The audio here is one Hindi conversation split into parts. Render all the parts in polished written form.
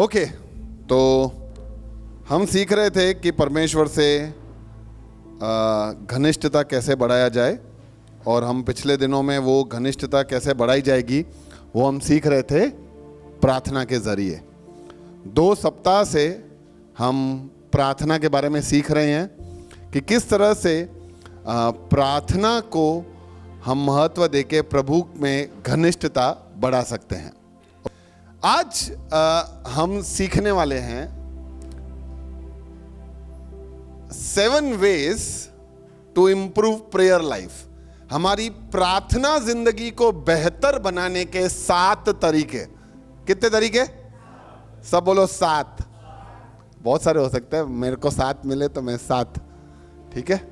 ओके, तो हम सीख रहे थे कि परमेश्वर से घनिष्ठता कैसे बढ़ाया जाए, और हम पिछले दिनों में वो घनिष्ठता कैसे बढ़ाई जाएगी वो हम सीख रहे थे प्रार्थना के जरिए। 2 सप्ताह से हम प्रार्थना के बारे में सीख रहे हैं कि किस तरह से प्रार्थना को हम महत्व देके प्रभु में घनिष्ठता बढ़ा सकते हैं। आज हम सीखने वाले हैं 7 ways to improve prayer life. हमारी प्रार्थना जिंदगी को बेहतर बनाने के 7 तरीके। कितने तरीके? सब बोलो 7। बहुत सारे हो सकते हैं, मेरे को 7 मिले तो मैं 7, ठीक है।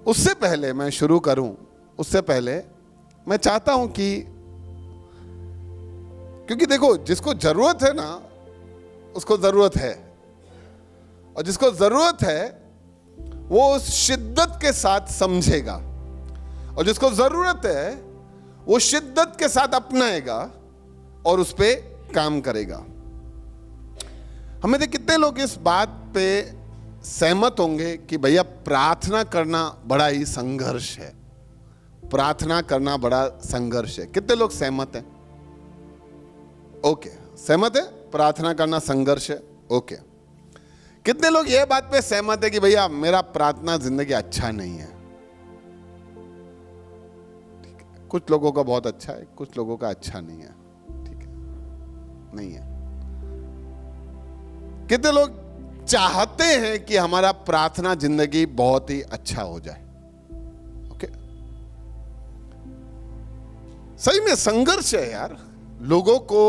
उससे पहले मैं शुरू करूं, उससे पहले मैं चाहता हूं कि, क्योंकि देखो, जिसको जरूरत है ना उसको जरूरत है, और जिसको जरूरत है वो उस शिद्दत के साथ समझेगा, और जिसको जरूरत है वो शिद्दत के साथ अपनाएगा और उस पे काम करेगा। हमें से कितने लोग इस बात पे सहमत होंगे कि भैया प्रार्थना करना बड़ा ही संघर्ष है? प्रार्थना करना बड़ा संघर्ष है। कितने लोग सहमत हैं? ओके, सहमत है, प्रार्थना करना संघर्ष है। ओके, कितने लोग ये बात पे सहमत है कि भैया मेरा प्रार्थना जिंदगी अच्छा नहीं है? ठीक है, कुछ लोगों का बहुत अच्छा है, कुछ लोगों का अच्छा नहीं है, ठीक है, नहीं है। कितने लोग चाहते हैं कि हमारा प्रार्थना जिंदगी बहुत ही अच्छा हो जाए? ओके, सही में संघर्ष है यार। लोगों को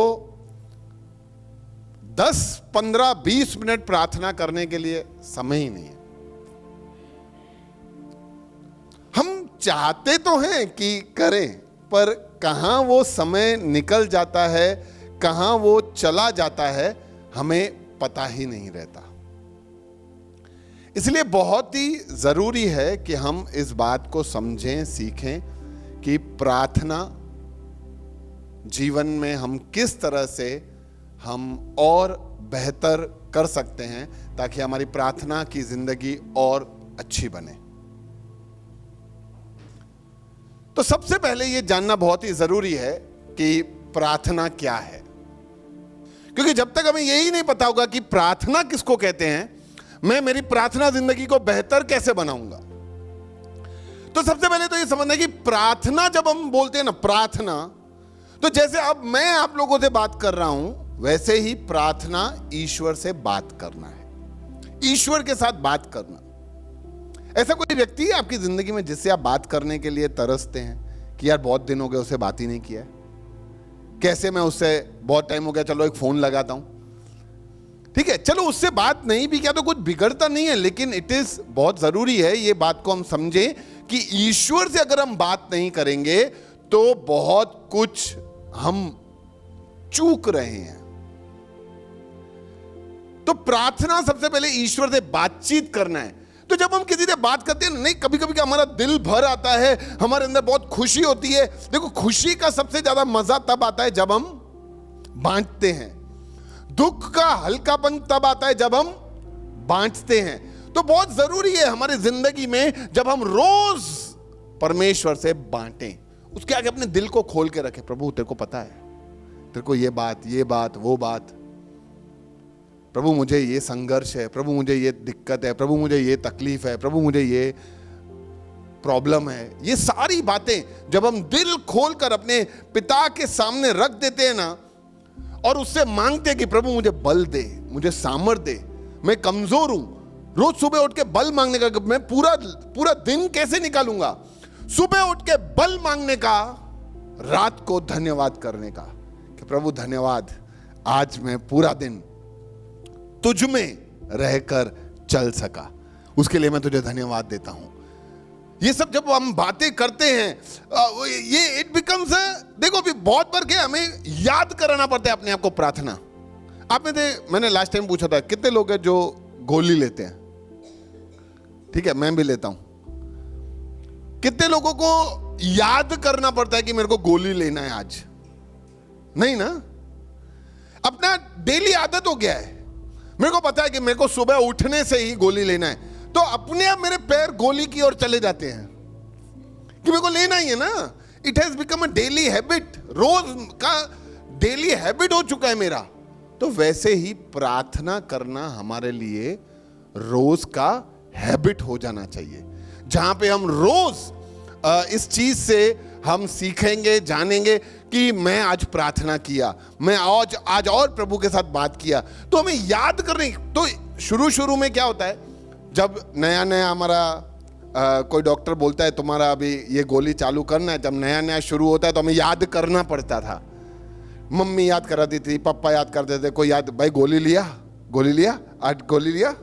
10, 15, 20 मिनट प्रार्थना करने के लिए समय ही नहीं है। हम चाहते तो हैं कि करें, पर कहां वो समय निकल जाता है, कहां वो चला जाता है, हमें पता ही नहीं रहता। इसलिए बहुत ही जरूरी है कि हम इस बात को समझें, सीखें कि प्रार्थना जीवन में हम किस तरह से हम और बेहतर कर सकते हैं ताकि हमारी प्रार्थना की जिंदगी और अच्छी बने। तो सबसे पहले यह जानना बहुत ही जरूरी है कि प्रार्थना क्या है, क्योंकि जब तक हमें यही नहीं पता होगा कि प्रार्थना किसको कहते हैं, मैं मेरी प्रार्थना जिंदगी को बेहतर कैसे बनाऊंगा। तो सबसे पहले तो यह समझना है कि प्रार्थना, जब हम बोलते हैं ना प्रार्थना, तो जैसे अब मैं आप लोगों से बात कर रहा हूं, वैसे ही प्रार्थना ईश्वर से बात करना है, ईश्वर के साथ बात करना। ऐसा कोई व्यक्ति है आपकी जिंदगी में जिससे आप बात करने के लिए तरसते हैं कि यार बहुत दिन हो गए उससे बात ही नहीं किया है, कैसे मैं उससे, बहुत टाइम हो गया, चलो एक फोन लगाता हूं, ठीक है, चलो उससे बात नहीं भी किया तो कुछ बिगड़ता नहीं है, लेकिन इट इज बहुत जरूरी है ये बात को हम समझें कि ईश्वर से अगर हम बात नहीं करेंगे तो बहुत कुछ हम चूक रहे हैं। तो प्रार्थना सबसे पहले ईश्वर से बातचीत करना है। तो जब हम किसी से बात करते हैं, नहीं, कभी कभी हमारा दिल भर आता है, हमारे अंदर बहुत खुशी होती है। देखो, खुशी का सबसे ज्यादा मजा तब आता है जब हम बांटते हैं, दुख का हल्कापन तब आता है जब हम बांटते हैं। तो बहुत जरूरी है हमारी जिंदगी में जब हम रोज परमेश्वर से बांटें, उसके आगे अपने दिल को खोल के रखें। प्रभु तेरे को पता है, तेरे को ये बात वो बात, प्रभु मुझे ये संघर्ष है, प्रभु मुझे ये दिक्कत है, प्रभु मुझे ये तकलीफ है, प्रभु मुझे ये प्रॉब्लम है। ये सारी बातें जब हम दिल खोलकर अपने पिता के सामने रख देते हैं ना, और उससे मांगते हैं कि प्रभु मुझे बल दे, मुझे सामर्थ दे, मैं कमजोर हूं। रोज सुबह उठ के बल मांगने का, मैं पूरा दिन कैसे निकालूंगा, सुबह उठ के बल मांगने का, रात को धन्यवाद करने का कि प्रभु धन्यवाद, आज मैं पूरा दिन तुझ में रहकर चल सका, उसके लिए मैं तुझे धन्यवाद देता हूं। ये सब जब हम बातें करते हैं, ये इट बिकम्स, देखो अभी बहुत बार क्या हमें याद कराना पड़ता है अपने आप को प्रार्थना। आप में से मैंने लास्ट टाइम पूछा था कितने लोग हैं जो गोली लेते हैं? ठीक है, मैं भी लेता हूं। कितने लोगों को याद करना पड़ता है कि मेरे को गोली लेना है आज? नहीं ना, अपना डेली आदत हो गया है। मेरे को पता है कि मेरे को सुबह उठने से ही गोली लेना है, तो अपने आप मेरे पैर गोली की ओर चले जाते हैं कि मेरे को लेना ही है ना। It has become a daily habit, रोज का डेली हैबिट हो चुका है मेरा। तो वैसे ही प्रार्थना करना हमारे लिए रोज का हैबिट हो जाना चाहिए, जहां पे हम रोज इस चीज से हम सीखेंगे, जानेंगे कि मैं आज प्रार्थना किया, मैं आज और प्रभु के साथ बात किया। तो हमें याद करने, तो शुरू में क्या होता है, जब नया नया हमारा कोई डॉक्टर बोलता है तुम्हारा अभी ये गोली चालू करना है, जब नया नया शुरू होता है तो हमें याद करना पड़ता था। मम्मी याद कराती थी, पापा याद करते थे, कोई याद, भाई गोली लिया आज गोली लिया।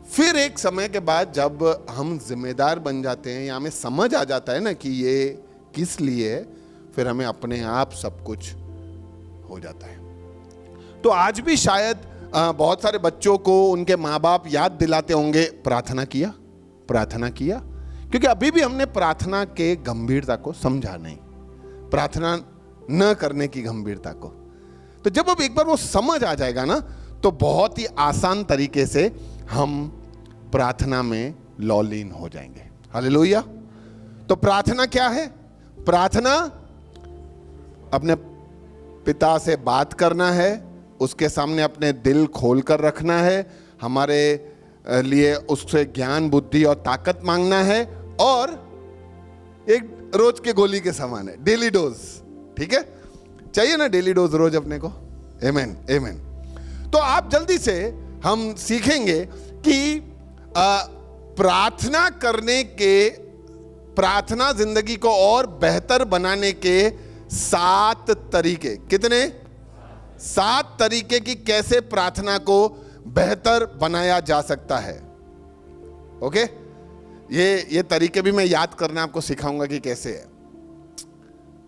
फिर एक समय के बाद जब हम जिम्मेदार बन जाते हैं या हमें समझ आ जाता है ना कि ये किस लिए है, फिर हमें अपने आप सब कुछ हो जाता है। तो आज भी शायद बहुत सारे बच्चों को उनके माँ बाप याद दिलाते होंगे, प्रार्थना किया, क्योंकि अभी भी हमने प्रार्थना के गंभीरता को समझा नहीं, प्रार्थना न करने की गंभीरता को। तो जब अब एक बार वो समझ आ जाएगा ना, तो बहुत ही आसान तरीके से हम प्रार्थना में लॉलीन हो जाएंगे। हालेलुया। तो प्रार्थना क्या है? प्रार्थना अपने पिता से बात करना है, उसके सामने अपने दिल खोल कर रखना है, हमारे लिए उससे ज्ञान, बुद्धि और ताकत मांगना है, और एक रोज के गोली के समान है, डेली डोज। ठीक है, चाहिए ना डेली डोज रोज अपने को। आमेन, आमेन। तो आप जल्दी से हम सीखेंगे कि प्रार्थना करने के, प्रार्थना जिंदगी को और बेहतर बनाने के 7 तरीके। कितने? 7 तरीके कि कैसे प्रार्थना को बेहतर बनाया जा सकता है। ओके, ये तरीके भी मैं याद करना आपको सिखाऊंगा कि कैसे है,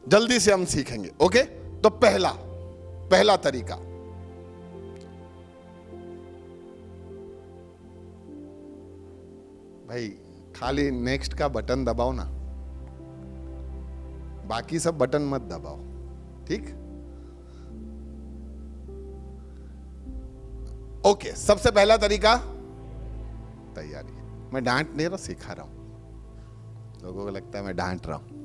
जल्दी से हम सीखेंगे। ओके, तो पहला तरीका, भाई खाली नेक्स्ट का बटन दबाओ ना, बाकी सब बटन मत दबाओ, ठीक? ओके, सबसे पहला तरीका तैयारी। मैं डांट नहीं रहा, सिखा रहा हूं। लोगों को लगता है मैं डांट रहा हूं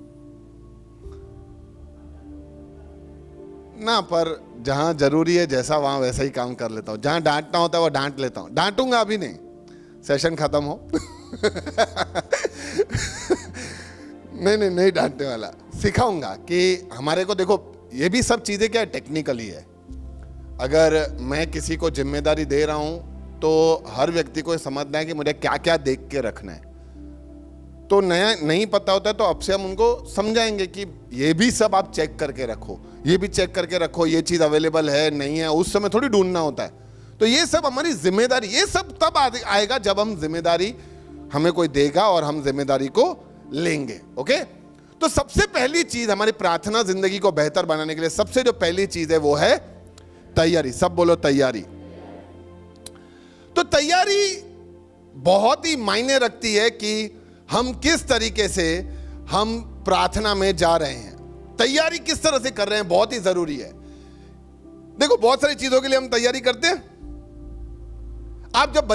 ना, पर जहां जरूरी है जैसा वहां वैसा ही काम कर लेता हूं। जहां डांटना होता है वो डांट लेता हूं। डांटूंगा अभी नहीं, सेशन खत्म हो। नहीं डांटने वाला, सिखाऊंगा कि हमारे को, देखो ये भी सब चीजें क्या टेक्निकली है। अगर मैं किसी को जिम्मेदारी दे रहा हूं तो हर व्यक्ति को समझना है कि मुझे क्या क्या देख के रखना है। तो नया नहीं पता होता है तो अब से हम उनको समझाएंगे कि ये भी सब आप चेक करके रखो, ये भी चेक करके रखो, ये चीज अवेलेबल है नहीं है, उस समय थोड़ी ढूंढना होता है। तो ये सब हमारी जिम्मेदारी, ये सब तब आएगा जब हम जिम्मेदारी, हमें कोई देगा और हम जिम्मेदारी को लेंगे। ओके, तो सबसे पहली चीज हमारी प्रार्थना जिंदगी को बेहतर बनाने के लिए, सबसे जो पहली चीज है वो है तैयारी। सब बोलो तैयारी। तो तैयारी बहुत ही मायने रखती है कि हम किस तरीके से हम प्रार्थना में जा रहे हैं, तैयारी किस तरह से कर रहे हैं, बहुत ही जरूरी है। देखो बहुत सारी चीजों के लिए हम तैयारी करते हैं। आप जब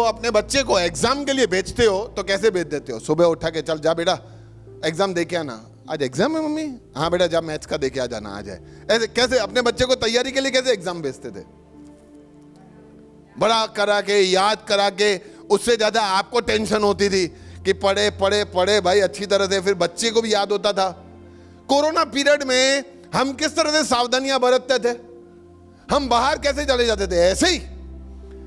अपने बच्चे को एग्जाम के लिए भेजते हो तो कैसे भेज देते हो? सुबह उठा के चल जा बेटा एग्जाम दे के आना। आज एग्जाम है मम्मी? हाँ बेटा जा मैथ्स का दे के आ जाना, आ जाए। ऐसे कैसे अपने बच्चे को तैयारी के लिए कैसे एग्जाम भेजते थे? बड़ा करा के, याद करा के, उससे ज्यादा आपको टेंशन होती थी कि पढ़े पढ़े पढ़े भाई अच्छी तरह से, फिर बच्चे को भी याद होता था। कोरोना पीरियड में हम किस तरह से सावधानियां बरतते थे? हम बाहर कैसे चले जाते थे? ऐसे ही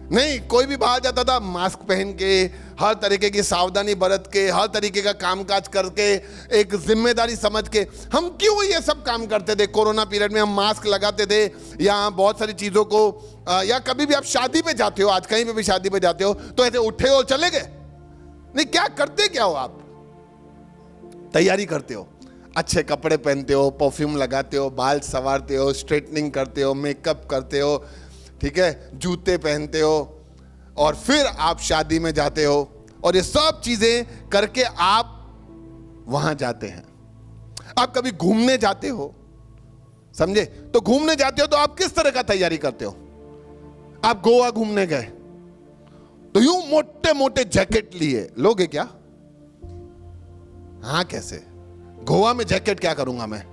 नहीं, कोई भी बाहर जाता था मास्क पहन के, हर तरीके की सावधानी बरत के, हर तरीके का कामकाज करके, एक जिम्मेदारी समझ के। हम क्यों ये सब काम करते थे? कोरोना पीरियड में हम मास्क लगाते थे, या बहुत सारी चीजों को, या कभी भी आप शादी पे जाते हो, आज कहीं पे भी शादी पे जाते हो तो ऐसे उठे और चले गए नहीं, क्या करते क्या हो आप? तैयारी करते हो, अच्छे कपड़े पहनते हो, परफ्यूम लगाते हो, बाल संवारते हो, स्ट्रेटनिंग करते हो, मेकअप करते हो, ठीक है, जूते पहनते हो, और फिर आप शादी में जाते हो, और ये सब चीजें करके आप वहां जाते हैं। आप कभी घूमने जाते हो, समझे? तो घूमने जाते हो तो आप किस तरह का तैयारी करते हो? आप गोवा घूमने गए तो यूं मोटे मोटे जैकेट लिए लोगे क्या? हाँ, कैसे? गोवा में जैकेट क्या करूंगा मैं?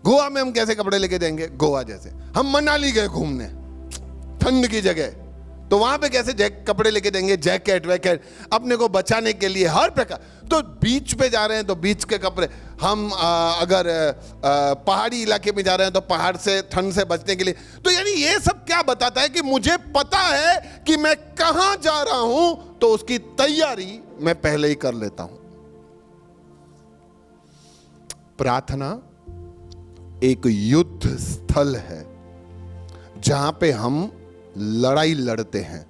गोवा में हम कैसे कपड़े लेके जाएंगे? गोवा जैसे हम मनाली गए घूमने, ठंड की जगह, तो वहां पे कैसे कपड़े लेके जाएंगे? जैकेट वैकेट अपने को बचाने के लिए हर प्रकार। तो बीच पे जा रहे हैं तो बीच के कपड़े, हम अगर पहाड़ी इलाके में जा रहे हैं तो पहाड़ से ठंड से बचने के लिए। तो यानी ये सब क्या बताता है कि मुझे पता है कि मैं कहां जा रहा हूं, तो उसकी तैयारी मैं पहले ही कर लेता हूं। प्रार्थना एक युद्ध स्थल है जहां पे हम लड़ाई लड़ते हैं।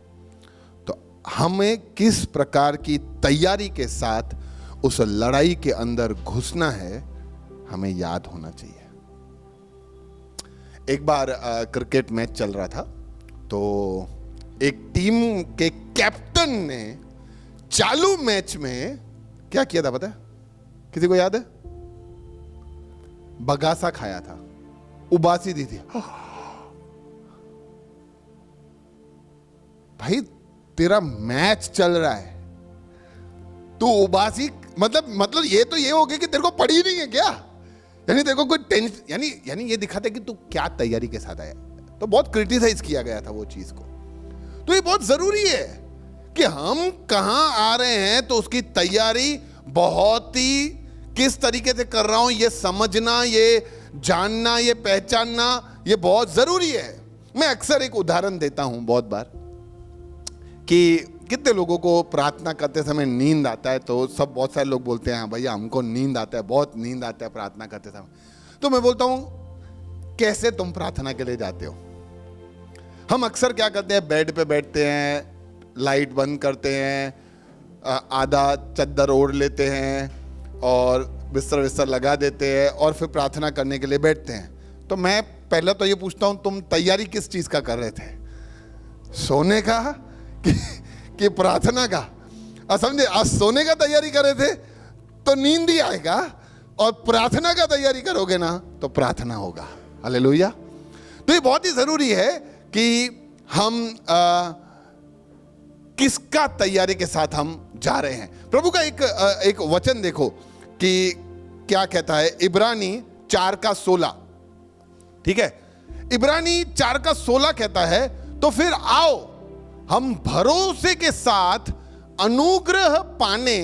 तो हमें किस प्रकार की तैयारी के साथ उस लड़ाई के अंदर घुसना है, हमें याद होना चाहिए। एक बार क्रिकेट मैच चल रहा था, तो एक टीम के कैप्टन ने चालू मैच में क्या किया था पता है? किसी को याद है? बगासा खाया था, उबासी दी थी। भाई तेरा मैच चल रहा है, तू उबासी, मतलब ये तो ये हो गया कि तेरे को पड़ी नहीं है क्या? यानी तेरे को कोई टेंशन, यानी ये दिखाता है कि तू क्या तैयारी के साथ आया। तो बहुत क्रिटिसाइज किया गया था वो चीज को। तो ये बहुत जरूरी है कि हम कहां आ रहे हैं, तो उसकी तैयारी बहुत ही किस तरीके से कर रहा हूं, ये समझना, ये जानना, ये पहचानना, ये बहुत जरूरी है। मैं अक्सर एक उदाहरण देता हूं बहुत बार कि कितने लोगों को प्रार्थना करते समय नींद आता है। तो सब बहुत सारे लोग बोलते हैं भैया हमको नींद आता है, बहुत नींद आता है प्रार्थना करते समय। तो मैं बोलता हूं कैसे तुम प्रार्थना के लिए जाते हो? हम अक्सर क्या करते हैं, बेड पे बैठते हैं, लाइट बंद करते हैं, आधा चद्दर ओढ़ लेते हैं और बिस्तर विस्तर लगा देते हैं और फिर प्रार्थना करने के लिए बैठते हैं। तो मैं पहले तो ये पूछता हूं तुम तैयारी किस चीज का कर रहे थे? सोने का कि प्रार्थना का? समझे? आज सोने का तैयारी कर रहे थे तो नींद ही आएगा, और प्रार्थना का तैयारी करोगे ना तो प्रार्थना होगा। हालेलुया। तो ये बहुत ही जरूरी है कि हम किसका तैयारी के साथ हम जा रहे हैं। प्रभु का एक वचन देखो कि क्या कहता है, इब्रानी 4:16। ठीक है, इब्रानी 4:16 कहता है, तो फिर आओ हम भरोसे के साथ अनुग्रह पाने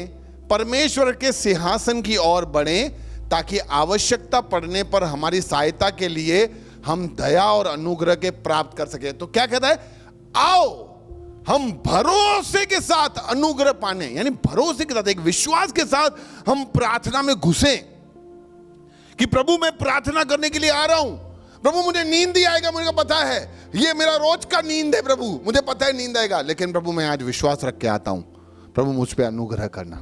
परमेश्वर के सिंहासन की ओर बढ़ें, ताकि आवश्यकता पड़ने पर हमारी सहायता के लिए हम दया और अनुग्रह के प्राप्त कर सके। तो क्या कहता है? आओ हम भरोसे के साथ अनुग्रह पाने, यानी भरोसे के साथ, एक विश्वास के साथ हम प्रार्थना में घुसें कि प्रभु मैं प्रार्थना करने के लिए आ रहा हूं। प्रभु मुझे नींद ही आएगा, मुझे पता है, ये मेरा रोज का नींद है प्रभु, मुझे पता है नींद आएगा, लेकिन प्रभु मैं आज विश्वास रख के आता हूं। प्रभु मुझ पे अनुग्रह करना,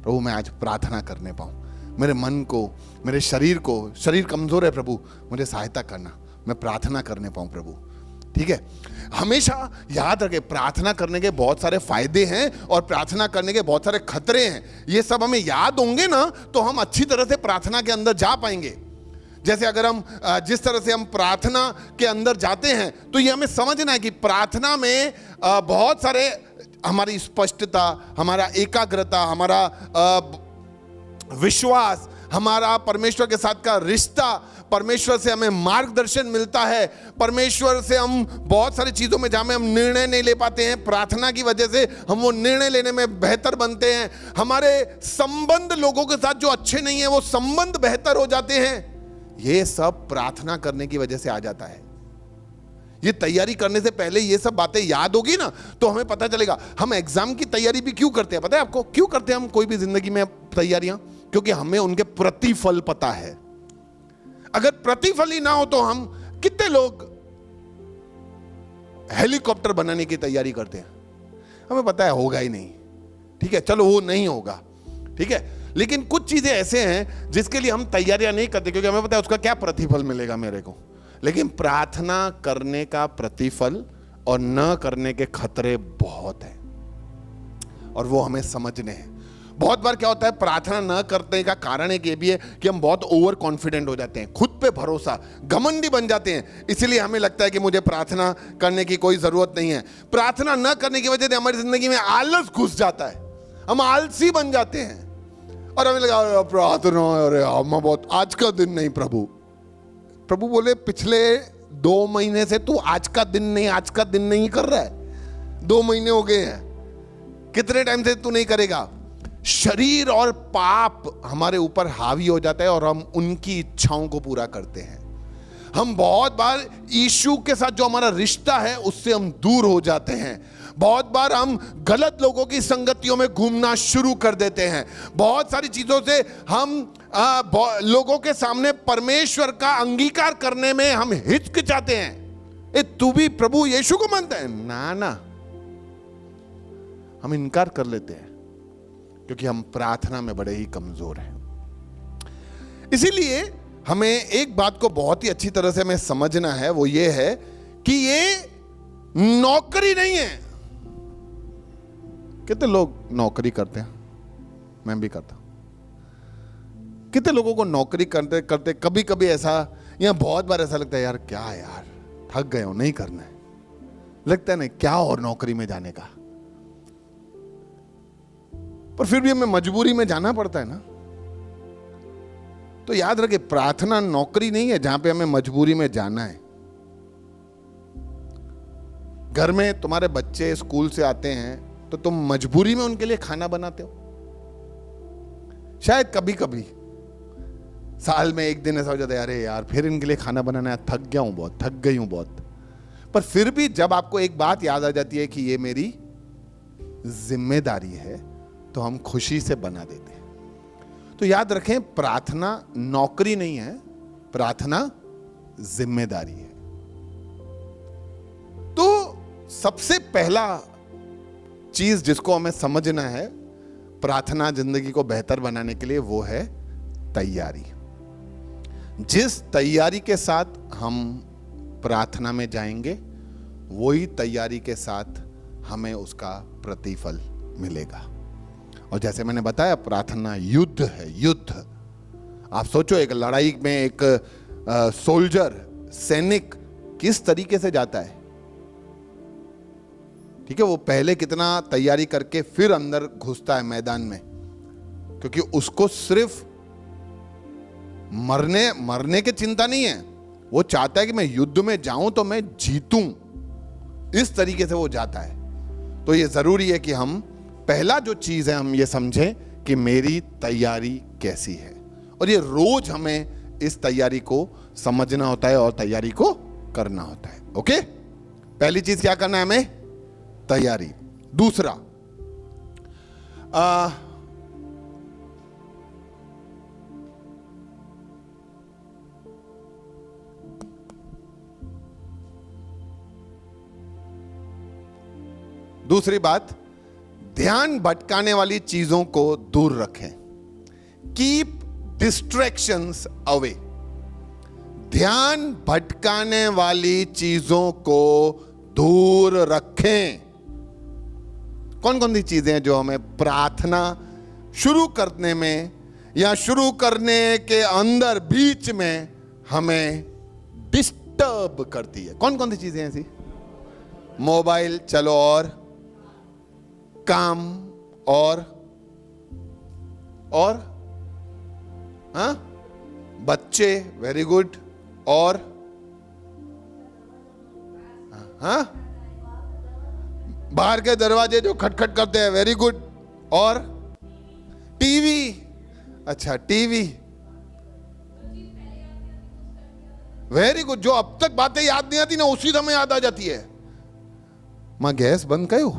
प्रभु मैं आज प्रार्थना करने पाऊं, मेरे मन को, मेरे शरीर को, शरीर कमजोर है प्रभु, मुझे सहायता करना, मैं प्रार्थना करने पाऊं प्रभु। ठीक है, हमेशा याद रखें प्रार्थना करने के बहुत सारे फायदे हैं और प्रार्थना करने के बहुत सारे खतरे हैं। ये सब हमें याद होंगे ना तो हम अच्छी तरह से प्रार्थना के अंदर जा पाएंगे। जैसे अगर हम जिस तरह से हम प्रार्थना के अंदर जाते हैं, तो ये हमें समझना है कि प्रार्थना में बहुत सारे हमारी स्पष्टता, हमारा एकाग्रता, हमारा विश्वास, हमारा परमेश्वर के साथ का रिश्ता, परमेश्वर से हमें मार्गदर्शन मिलता है। परमेश्वर से हम बहुत सारी चीज़ों में जहाँ में हम निर्णय नहीं ले पाते हैं, प्रार्थना की वजह से हम वो निर्णय लेने में बेहतर बनते हैं। हमारे संबंध लोगों के साथ जो अच्छे नहीं है वो संबंध बेहतर हो जाते हैं। ये सब प्रार्थना करने की वजह से आ जाता है। ये तैयारी करने से पहले ये सब बातें याद होगी ना तो हमें पता चलेगा। हम एग्जाम की तैयारी भी क्यों करते हैं पता है आपको? क्यों करते हैं हम कोई भी जिंदगी में तैयारियां? क्योंकि हमें उनके प्रतिफल पता है। अगर प्रतिफल ही ना हो तो हम, कितने लोग हेलीकॉप्टर बनाने की तैयारी करते हैं, हमें पता है होगा ही नहीं, ठीक है, चलो वो नहीं होगा, ठीक है, लेकिन कुछ चीजें ऐसे हैं जिसके लिए हम तैयारियां नहीं करते क्योंकि हमें पता है उसका क्या प्रतिफल मिलेगा मेरे को। लेकिन प्रार्थना करने का प्रतिफल और न करने के खतरे बहुत हैं और वो हमें समझने हैं। बहुत बार क्या होता है, प्रार्थना न करने का कारण एक ये भी है कि हम बहुत ओवर कॉन्फिडेंट हो जाते हैं, खुद पे भरोसा, घमंडी बन जाते हैं, इसलिए हमें लगता है कि मुझे प्रार्थना करने की कोई जरूरत नहीं है। प्रार्थना न करने की वजह से हमारी जिंदगी में आलस घुस जाता है, हम आलसी बन जाते हैं और हमें लगा प्रार्थना, अरे हम बहुत, आज का दिन नहीं। प्रभु बोले पिछले 2 महीने से तू आज का दिन नहीं कर रहा है, 2 महीने हो गए हैं, कितने टाइम से तू नहीं करेगा। शरीर और पाप हमारे ऊपर हावी हो जाता है और हम उनकी इच्छाओं को पूरा करते हैं। हम बहुत बार यीशु के साथ जो हमारा रिश्ता है उससे हम दूर हो जाते हैं। बहुत बार हम गलत लोगों की संगतियों में घूमना शुरू कर देते हैं। बहुत सारी चीजों से हम लोगों के सामने परमेश्वर का अंगीकार करने में हम हिचकिचाते हैं। तू भी प्रभु यीशु को मानता है? ना, हम इनकार कर लेते हैं क्योंकि हम प्रार्थना में बड़े ही कमजोर हैं। इसीलिए हमें एक बात को बहुत ही अच्छी तरह से हमें समझना है, वो ये है कि ये नौकरी नहीं है। कितने लोग नौकरी करते हैं? मैं भी करता हूं। कितने लोगों को नौकरी करते करते कभी कभी ऐसा, या बहुत बार ऐसा लगता है यार क्या यार थक गए हो, नहीं करना है, लगता है नहीं क्या और नौकरी में जाने का, पर फिर भी हमें मजबूरी में जाना पड़ता है ना। तो याद रखे, प्रार्थना नौकरी नहीं है जहां पे हमें मजबूरी में जाना है। घर में तुम्हारे बच्चे स्कूल से आते हैं तो तुम मजबूरी में उनके लिए खाना बनाते हो। शायद कभी कभी साल में एक दिन ऐसा हो जाता है, अरे यार फिर इनके लिए खाना बनाना है, थक गया हूं बहुत, थक गई हूं बहुत। पर फिर भी जब आपको एक बात याद आ जाती है कि ये मेरी जिम्मेदारी है तो हम खुशी से बना देते हैं। तो याद रखें, प्रार्थना नौकरी नहीं है, प्रार्थना जिम्मेदारी है। तो सबसे पहला चीज जिसको हमें समझना है प्रार्थना जिंदगी को बेहतर बनाने के लिए, वो है तैयारी। जिस तैयारी के साथ हम प्रार्थना में जाएंगे वही तैयारी के साथ हमें उसका प्रतिफल मिलेगा। और जैसे मैंने बताया, प्रार्थना युद्ध है, युद्ध। आप सोचो, एक लड़ाई में एक सोल्जर, सैनिक किस तरीके से जाता है, ठीक है, वो पहले कितना तैयारी करके फिर अंदर घुसता है मैदान में, क्योंकि उसको सिर्फ मरने की चिंता नहीं है, वो चाहता है कि मैं युद्ध में जाऊं तो मैं जीतूं, इस तरीके से वो जाता है। तो ये जरूरी है कि हम पहला जो चीज है हम ये समझें कि मेरी तैयारी कैसी है, और ये रोज हमें इस तैयारी को समझना होता है और तैयारी को करना होता है। ओके, पहली चीज क्या करना है हमें? तैयारी। दूसरा, दूसरी बात, ध्यान भटकाने वाली चीजों को दूर रखें। Keep distractions away. ध्यान भटकाने वाली चीजों को दूर रखें। कौन कौन सी चीजें हैं जो हमें प्रार्थना शुरू करने में या शुरू करने के अंदर बीच में हमें डिस्टर्ब करती है? कौन कौन सी चीजें ऐसी? मोबाइल, चलो, और काम, और हाँ, बच्चे, वेरी गुड, और हाँ, बाहर के दरवाजे जो खटखट करते हैं, वेरी गुड, और टीवी, अच्छा टीवी, वेरी गुड। जो अब तक बातें याद नहीं आती ना, उसी समय याद आ जाती है। मां गैस बंद कयो,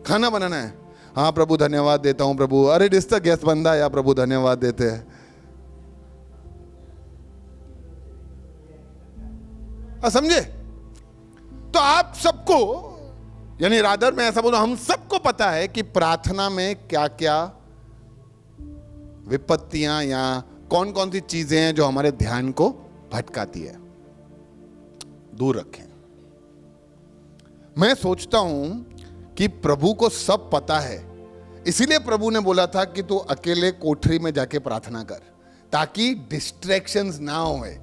खाना बनाना है, हाँ प्रभु धन्यवाद देता हूं प्रभु, अरे डिस तक गैस बंद आया प्रभु धन्यवाद देते हैं। समझे? तो आप सबको, यानी रादर मैं ऐसा बोलूं, हम सबको पता है कि प्रार्थना में क्या क्या विपत्तियां या कौन कौन सी चीजें हैं जो हमारे ध्यान को भटकाती है। दूर रखें। मैं सोचता हूं कि प्रभु को सब पता है, इसीलिए प्रभु ने बोला था कि तू अकेले कोठरी में जाके प्रार्थना कर, ताकि डिस्ट्रैक्शंस ना होए।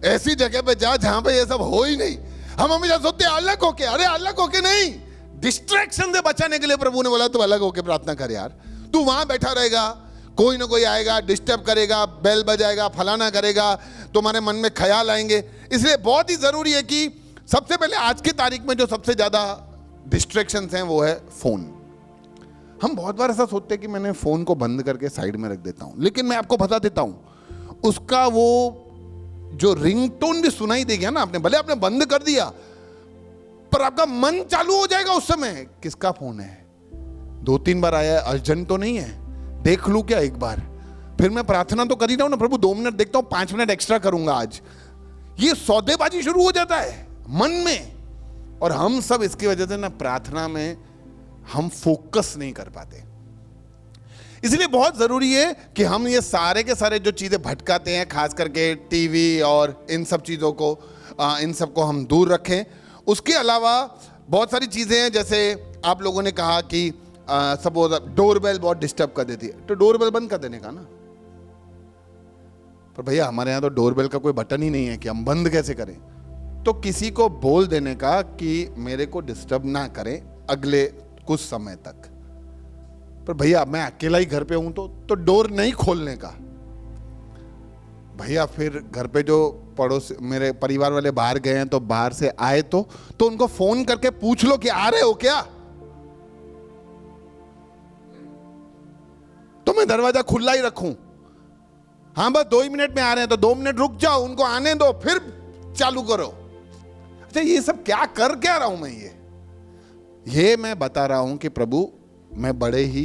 ऐसी जगह पे जा जहां पे ये सब हो ही नहीं। हम हमेशा सोचते हैं अलग होके, अरे अलग होके नहीं, डिस्ट्रैक्शन से बचाने के लिए प्रभु ने बोला तू अलग होके प्रार्थना कर यार। तू वहां बैठा रहेगा, कोई ना कोई आएगा, डिस्टर्ब करेगा, बेल बजाएगा, फलाना करेगा, तुम्हारे मन में ख्याल आएंगे। इसलिए बहुत ही जरूरी है कि सबसे पहले आज की तारीख में जो सबसे ज्यादा डिस्ट्रैक्शंस हैं वो है फोन। हम बहुत बार ऐसा सोचते हैं कि मैंने फोन को बंद करके साइड में रख देता हूं, लेकिन मैं आपको बता देता हूं उसका वो जो रिंगटोन भी सुनाई देगा ना, आपने भले आपने बंद कर दिया पर आपका मन चालू हो जाएगा उस समय, किसका फोन है, 2-3 बार आया है, अर्जेंट तो नहीं है, देख लूं क्या एक बार, फिर मैं प्रार्थना तो कर ही रहा हूं ना, प्रभु 2 मिनट देखता हूं, 5 मिनट एक्स्ट्रा करूंगा आज। ये सौदेबाजी शुरू हो जाता है मन में, और हम सब इसकी वजह से ना प्रार्थना में हम फोकस नहीं कर पाते। इसलिए बहुत जरूरी है कि हम ये सारे के सारे जो चीजें भटकाते हैं, खास करके टीवी और इन सब चीजों को, इन सब को हम दूर रखें। उसके अलावा बहुत सारी चीजें हैं, जैसे आप लोगों ने कहा कि सपोज डोरबेल बहुत डिस्टर्ब कर देती है, तो डोरबेल बंद कर देने का ना। पर भैया हमारे यहाँ तो डोरबेल का कोई बटन ही नहीं है कि हम बंद कैसे करें, तो किसी को बोल देने का कि मेरे को डिस्टर्ब ना करें अगले कुछ समय तक। पर भैया मैं अकेला ही घर पे हूं तो डोर नहीं खोलने का। भैया फिर घर पे जो पड़ोस मेरे परिवार वाले बाहर गए हैं, तो बाहर से आए तो उनको फोन करके पूछ लो कि आ रहे हो क्या, तो मैं दरवाजा खुला ही रखूं। हाँ बस 2 ही मिनट में आ रहे हैं तो 2 मिनट रुक जाओ, उनको आने दो, फिर चालू करो। अच्छा ये सब क्या कर क्या रहा हूं मैं, ये मैं बता रहा हूं कि प्रभु मैं बड़े ही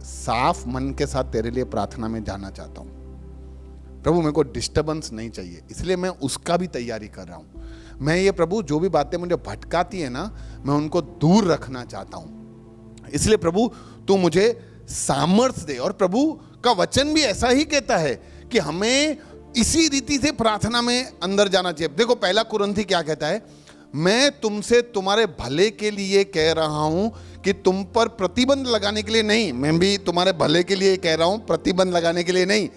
साफ मन के साथ तेरे लिए प्रार्थना में जाना चाहता हूं। प्रभु मेरे को डिस्टर्बेंस नहीं चाहिए, इसलिए मैं उसका भी तैयारी कर रहा हूं। मैं ये प्रभु जो भी बातें मुझे भटकाती है ना, मैं उनको दूर रखना चाहता हूं। इसलिए प्रभु तू मुझे सामर्थ्य दे। और प्रभु का वचन भी ऐसा ही कहता है कि हमें इसी रीति से प्रार्थना में अंदर जाना चाहिए। देखो 1 कुरिन्थी क्या कहता है, मैं तुमसे तुम्हारे भले के लिए कह रहा हूं कि तुम पर प्रतिबंध लगाने के लिए नहीं, मैं भी तुम्हारे भले के लिए कह रहा हूं, प्रतिबंध लगाने के लिए नहीं,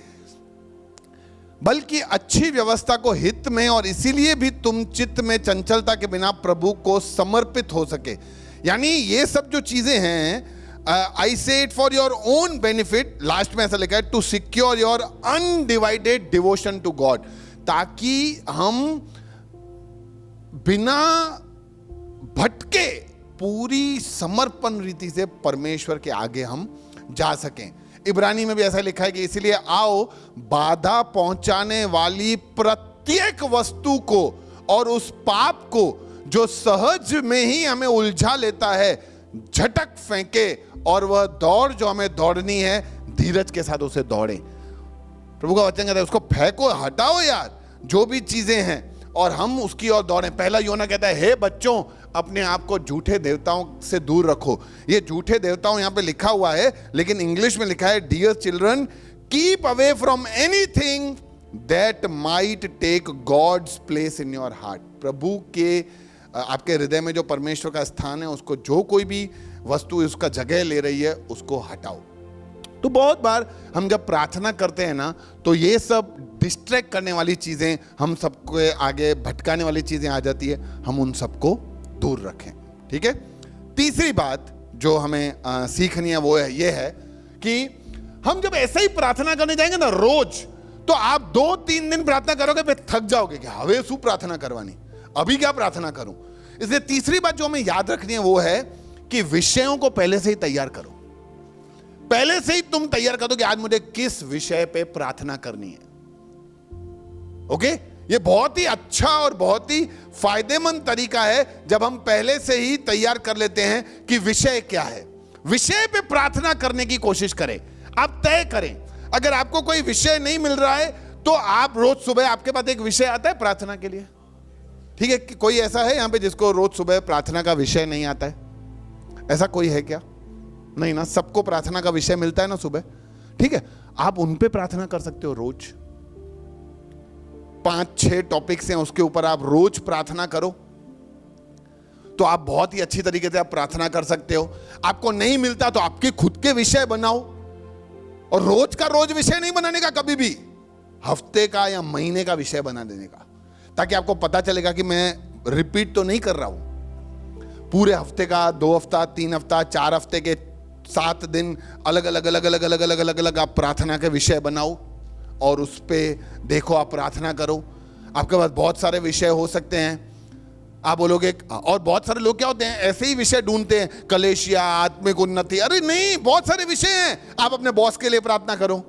बल्कि अच्छी व्यवस्था को हित में, और इसीलिए भी तुम चित्त में चंचलता के बिना प्रभु को समर्पित हो सके। यानी ये सब जो चीजें हैं, I say it for your own benefit, last में ऐसा लिखा है, to secure your undivided devotion to God, ताकि हम बिना भटके पूरी समर्पण रीति से परमेश्वर के आगे हम जा सकें। इब्रानी में भी ऐसा लिखा है कि इसलिए आओ बाधा पहुंचाने वाली प्रत्येक वस्तु को और उस पाप को जो सहज में ही हमें उलझा लेता है झटक फेंके, और वह दौड़ जो हमें दौड़नी है धीरज के साथ उसे दौड़े। प्रभु का वचन कहता है उसको फेंको, हटाओ यार जो भी चीजें हैं, और हम उसकी ओर दौड़ें। 1 यूहन्ना कहता है हे बच्चों अपने आप को झूठे देवताओं से दूर रखो। ये झूठे देवताओं यहां पे लिखा हुआ है, लेकिन इंग्लिश में लिखा है dear children keep away from anything that might take God's place in your heart. प्रभु के आपके हृदय में जो परमेश्वर का स्थान है, उसको जो कोई भी वस्तु उसका जगह ले रही है उसको हटाओ। तो बहुत बार हम जब प्रार्थना करते हैं ना, तो ये सब डिस्ट्रैक्ट करने वाली चीजें, हम सबको आगे भटकाने वाली चीजें आ जाती है, हम उन सबको दूर रखें। ठीक है। तीसरी बात जो हमें सीखनी है वो है ये है कि हम जब ऐसे ही प्रार्थना करने जाएंगे ना रोज, तो आप 2-3 दिन प्रार्थना करोगे फिर थक जाओगे कि हवेसू प्रार्थना करवानी, अभी क्या प्रार्थना करूं। इसलिए तीसरी बात जो हमें याद रखनी है वो है कि विषयों को पहले से ही तैयार करो। पहले से ही तुम तैयार कर दो कि आज मुझे किस विषय पे प्रार्थना करनी है। ओके, ये बहुत ही अच्छा और बहुत ही फायदेमंद तरीका है जब हम पहले से ही तैयार कर लेते हैं कि विषय क्या है। विषय पे प्रार्थना करने की कोशिश करें, आप तय करें। अगर आपको कोई विषय नहीं मिल रहा है तो आप रोज सुबह, आपके पास एक विषय आता है प्रार्थना के लिए, ठीक है। कोई ऐसा है यहां पे जिसको रोज सुबह प्रार्थना का विषय नहीं आता है? ऐसा कोई है क्या? नहीं ना, सबको प्रार्थना का विषय मिलता है ना सुबह, ठीक है। आप उन पे प्रार्थना कर सकते हो रोज। 5-6 टॉपिक्स हैं उसके ऊपर आप रोज प्रार्थना करो। तो आप बहुत ही अच्छी तरीके से आप प्रार्थना कर सकते हो। आपको नहीं मिलता तो आपके खुद के विषय बनाओ, और रोज का रोज विषय नहीं बनाने का, कभी भी हफ्ते का या महीने का विषय बना देने का, ताकि आपको पता चलेगा कि मैं रिपीट तो नहीं कर रहा हूं। पूरे हफ्ते का, 2 हफ्ता, 3 हफ्ता, 4 हफ्ते के 7 दिन अलग अलग अलग अलग अलग अलग अलग अलग आप प्रार्थना के विषय बनाओ और उस पे देखो, आप प्रार्थना करो। आपके पास बहुत सारे विषय हो सकते हैं। आप बोलोगे, और बहुत सारे लोग क्या होते हैं, ऐसे ही विषय ढूंढते हैं, कलेशिया, आत्मिक उन्नति। अरे नहीं, बहुत सारे विषय हैं। आप अपने बॉस के लिए प्रार्थना करो,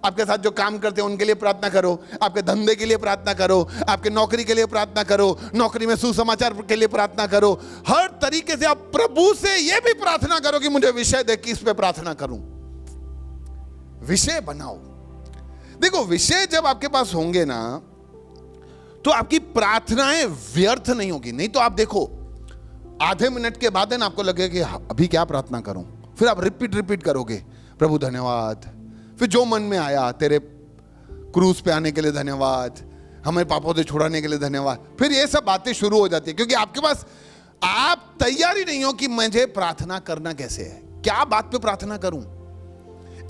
आपके साथ जो काम करते हैं उनके लिए प्रार्थना करो, आपके धंधे के लिए प्रार्थना करो, आपके नौकरी के लिए प्रार्थना करो, नौकरी में सुसमाचार के लिए प्रार्थना करो। हर तरीके से आप प्रभु से यह भी प्रार्थना करो कि मुझे विषय दे, किस पे प्रार्थना करूं। विषय बनाओ। देखो, विषय जब आपके पास होंगे ना, तो आपकी प्रार्थनाएं व्यर्थ नहीं होगी। नहीं तो आप देखो, आधे मिनट के बाद ना आपको लगेगा कि अभी क्या प्रार्थना करूं, फिर आप रिपीट करोगे, प्रभु धन्यवाद, फिर जो मन में आया, तेरे क्रूज पे आने के लिए धन्यवाद, हमें पापों से छुड़ाने के लिए धन्यवाद, फिर ये सब बातें शुरू हो जाती है, क्योंकि आपके पास आप तैयारी नहीं हो कि मुझे प्रार्थना करना कैसे है, क्या बात पे प्रार्थना करूं।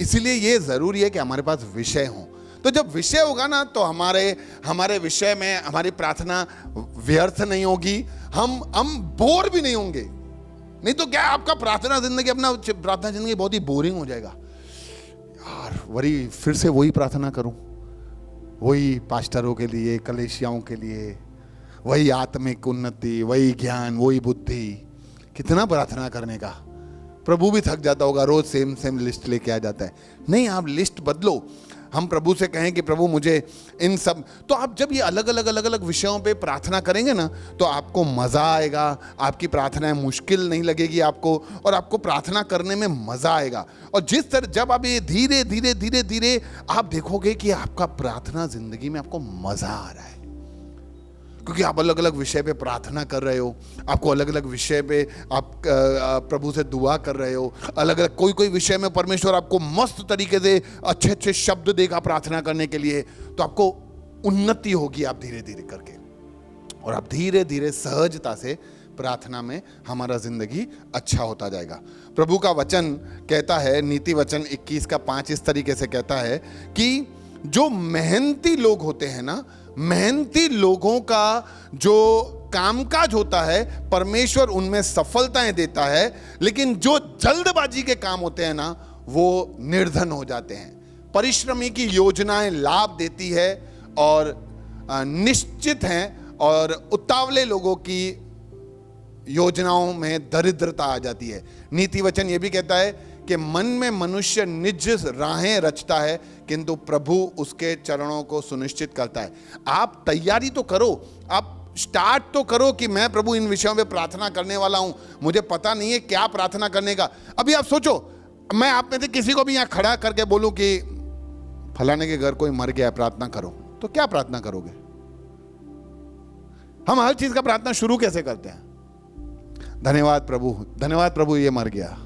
इसलिए ये जरूरी है कि हमारे पास विषय हो। तो जब विषय होगा ना, तो हमारे विषय में हमारी प्रार्थना व्यर्थ नहीं होगी, हम बोर भी नहीं होंगे। नहीं तो क्या आपका प्रार्थना जिंदगी बहुत ही बोरिंग हो जाएगा। यार फिर से वही प्रार्थना करूं, वही पास्टरों के लिए, कलेशियाओं के लिए, वही आत्मिक उन्नति, वही ज्ञान, वही बुद्धि, कितना प्रार्थना करने का। प्रभु भी थक जाता होगा, रोज सेम लिस्ट लेके आ जाता है। नहीं, आप लिस्ट बदलो। हम प्रभु से कहें कि प्रभु मुझे इन सब, तो आप जब ये अलग अलग विषयों पे प्रार्थना करेंगे ना, तो आपको मजा आएगा, आपकी प्रार्थनाएं मुश्किल नहीं लगेगी आपको, और आपको प्रार्थना करने में मजा आएगा। और जिस तरह जब आप ये धीरे धीरे आप देखोगे कि आपका प्रार्थना जिंदगी में आपको मजा आ रहा है, क्योंकि आप अलग अलग विषय पे प्रार्थना कर रहे हो, आपको अलग अलग विषय पे आप प्रभु से दुआ कर रहे हो, अलग अलग कोई विषय में परमेश्वर आपको मस्त तरीके से अच्छे शब्द देगा प्रार्थना करने के लिए, तो आपको उन्नति होगी। आप धीरे धीरे करके, और आप धीरे धीरे सहजता से प्रार्थना में हमारा जिंदगी अच्छा होता जाएगा। प्रभु का वचन कहता है, नीति वचन 21:5 इस तरीके से कहता है कि जो मेहनती लोग होते हैं ना, मेहनती लोगों का जो कामकाज होता है, परमेश्वर उनमें सफलताएं देता है, लेकिन जो जल्दबाजी के काम होते हैं ना, वो निर्धन हो जाते हैं। परिश्रमी की योजनाएं लाभ देती है और निश्चित हैं, और उतावले लोगों की योजनाओं में दरिद्रता आ जाती है। नीति वचन ये भी कहता है कि मन में मनुष्य निज राहें रचता है, किंतु प्रभु उसके चरणों को सुनिश्चित करता है। आप तैयारी तो करो, आप स्टार्ट तो करो कि मैं प्रभु इन विषयों पे प्रार्थना करने वाला हूं, मुझे पता नहीं है क्या प्रार्थना करने का। अभी आप सोचो, मैं आप में से किसी को भी यहाँ खड़ा करके बोलूं कि फलाने के घर कोई मर गया है, प्रार्थना करो, तो क्या प्रार्थना करोगे? हम हर चीज का प्रार्थना शुरू कैसे करते हैं? धन्यवाद प्रभु ये मर गया।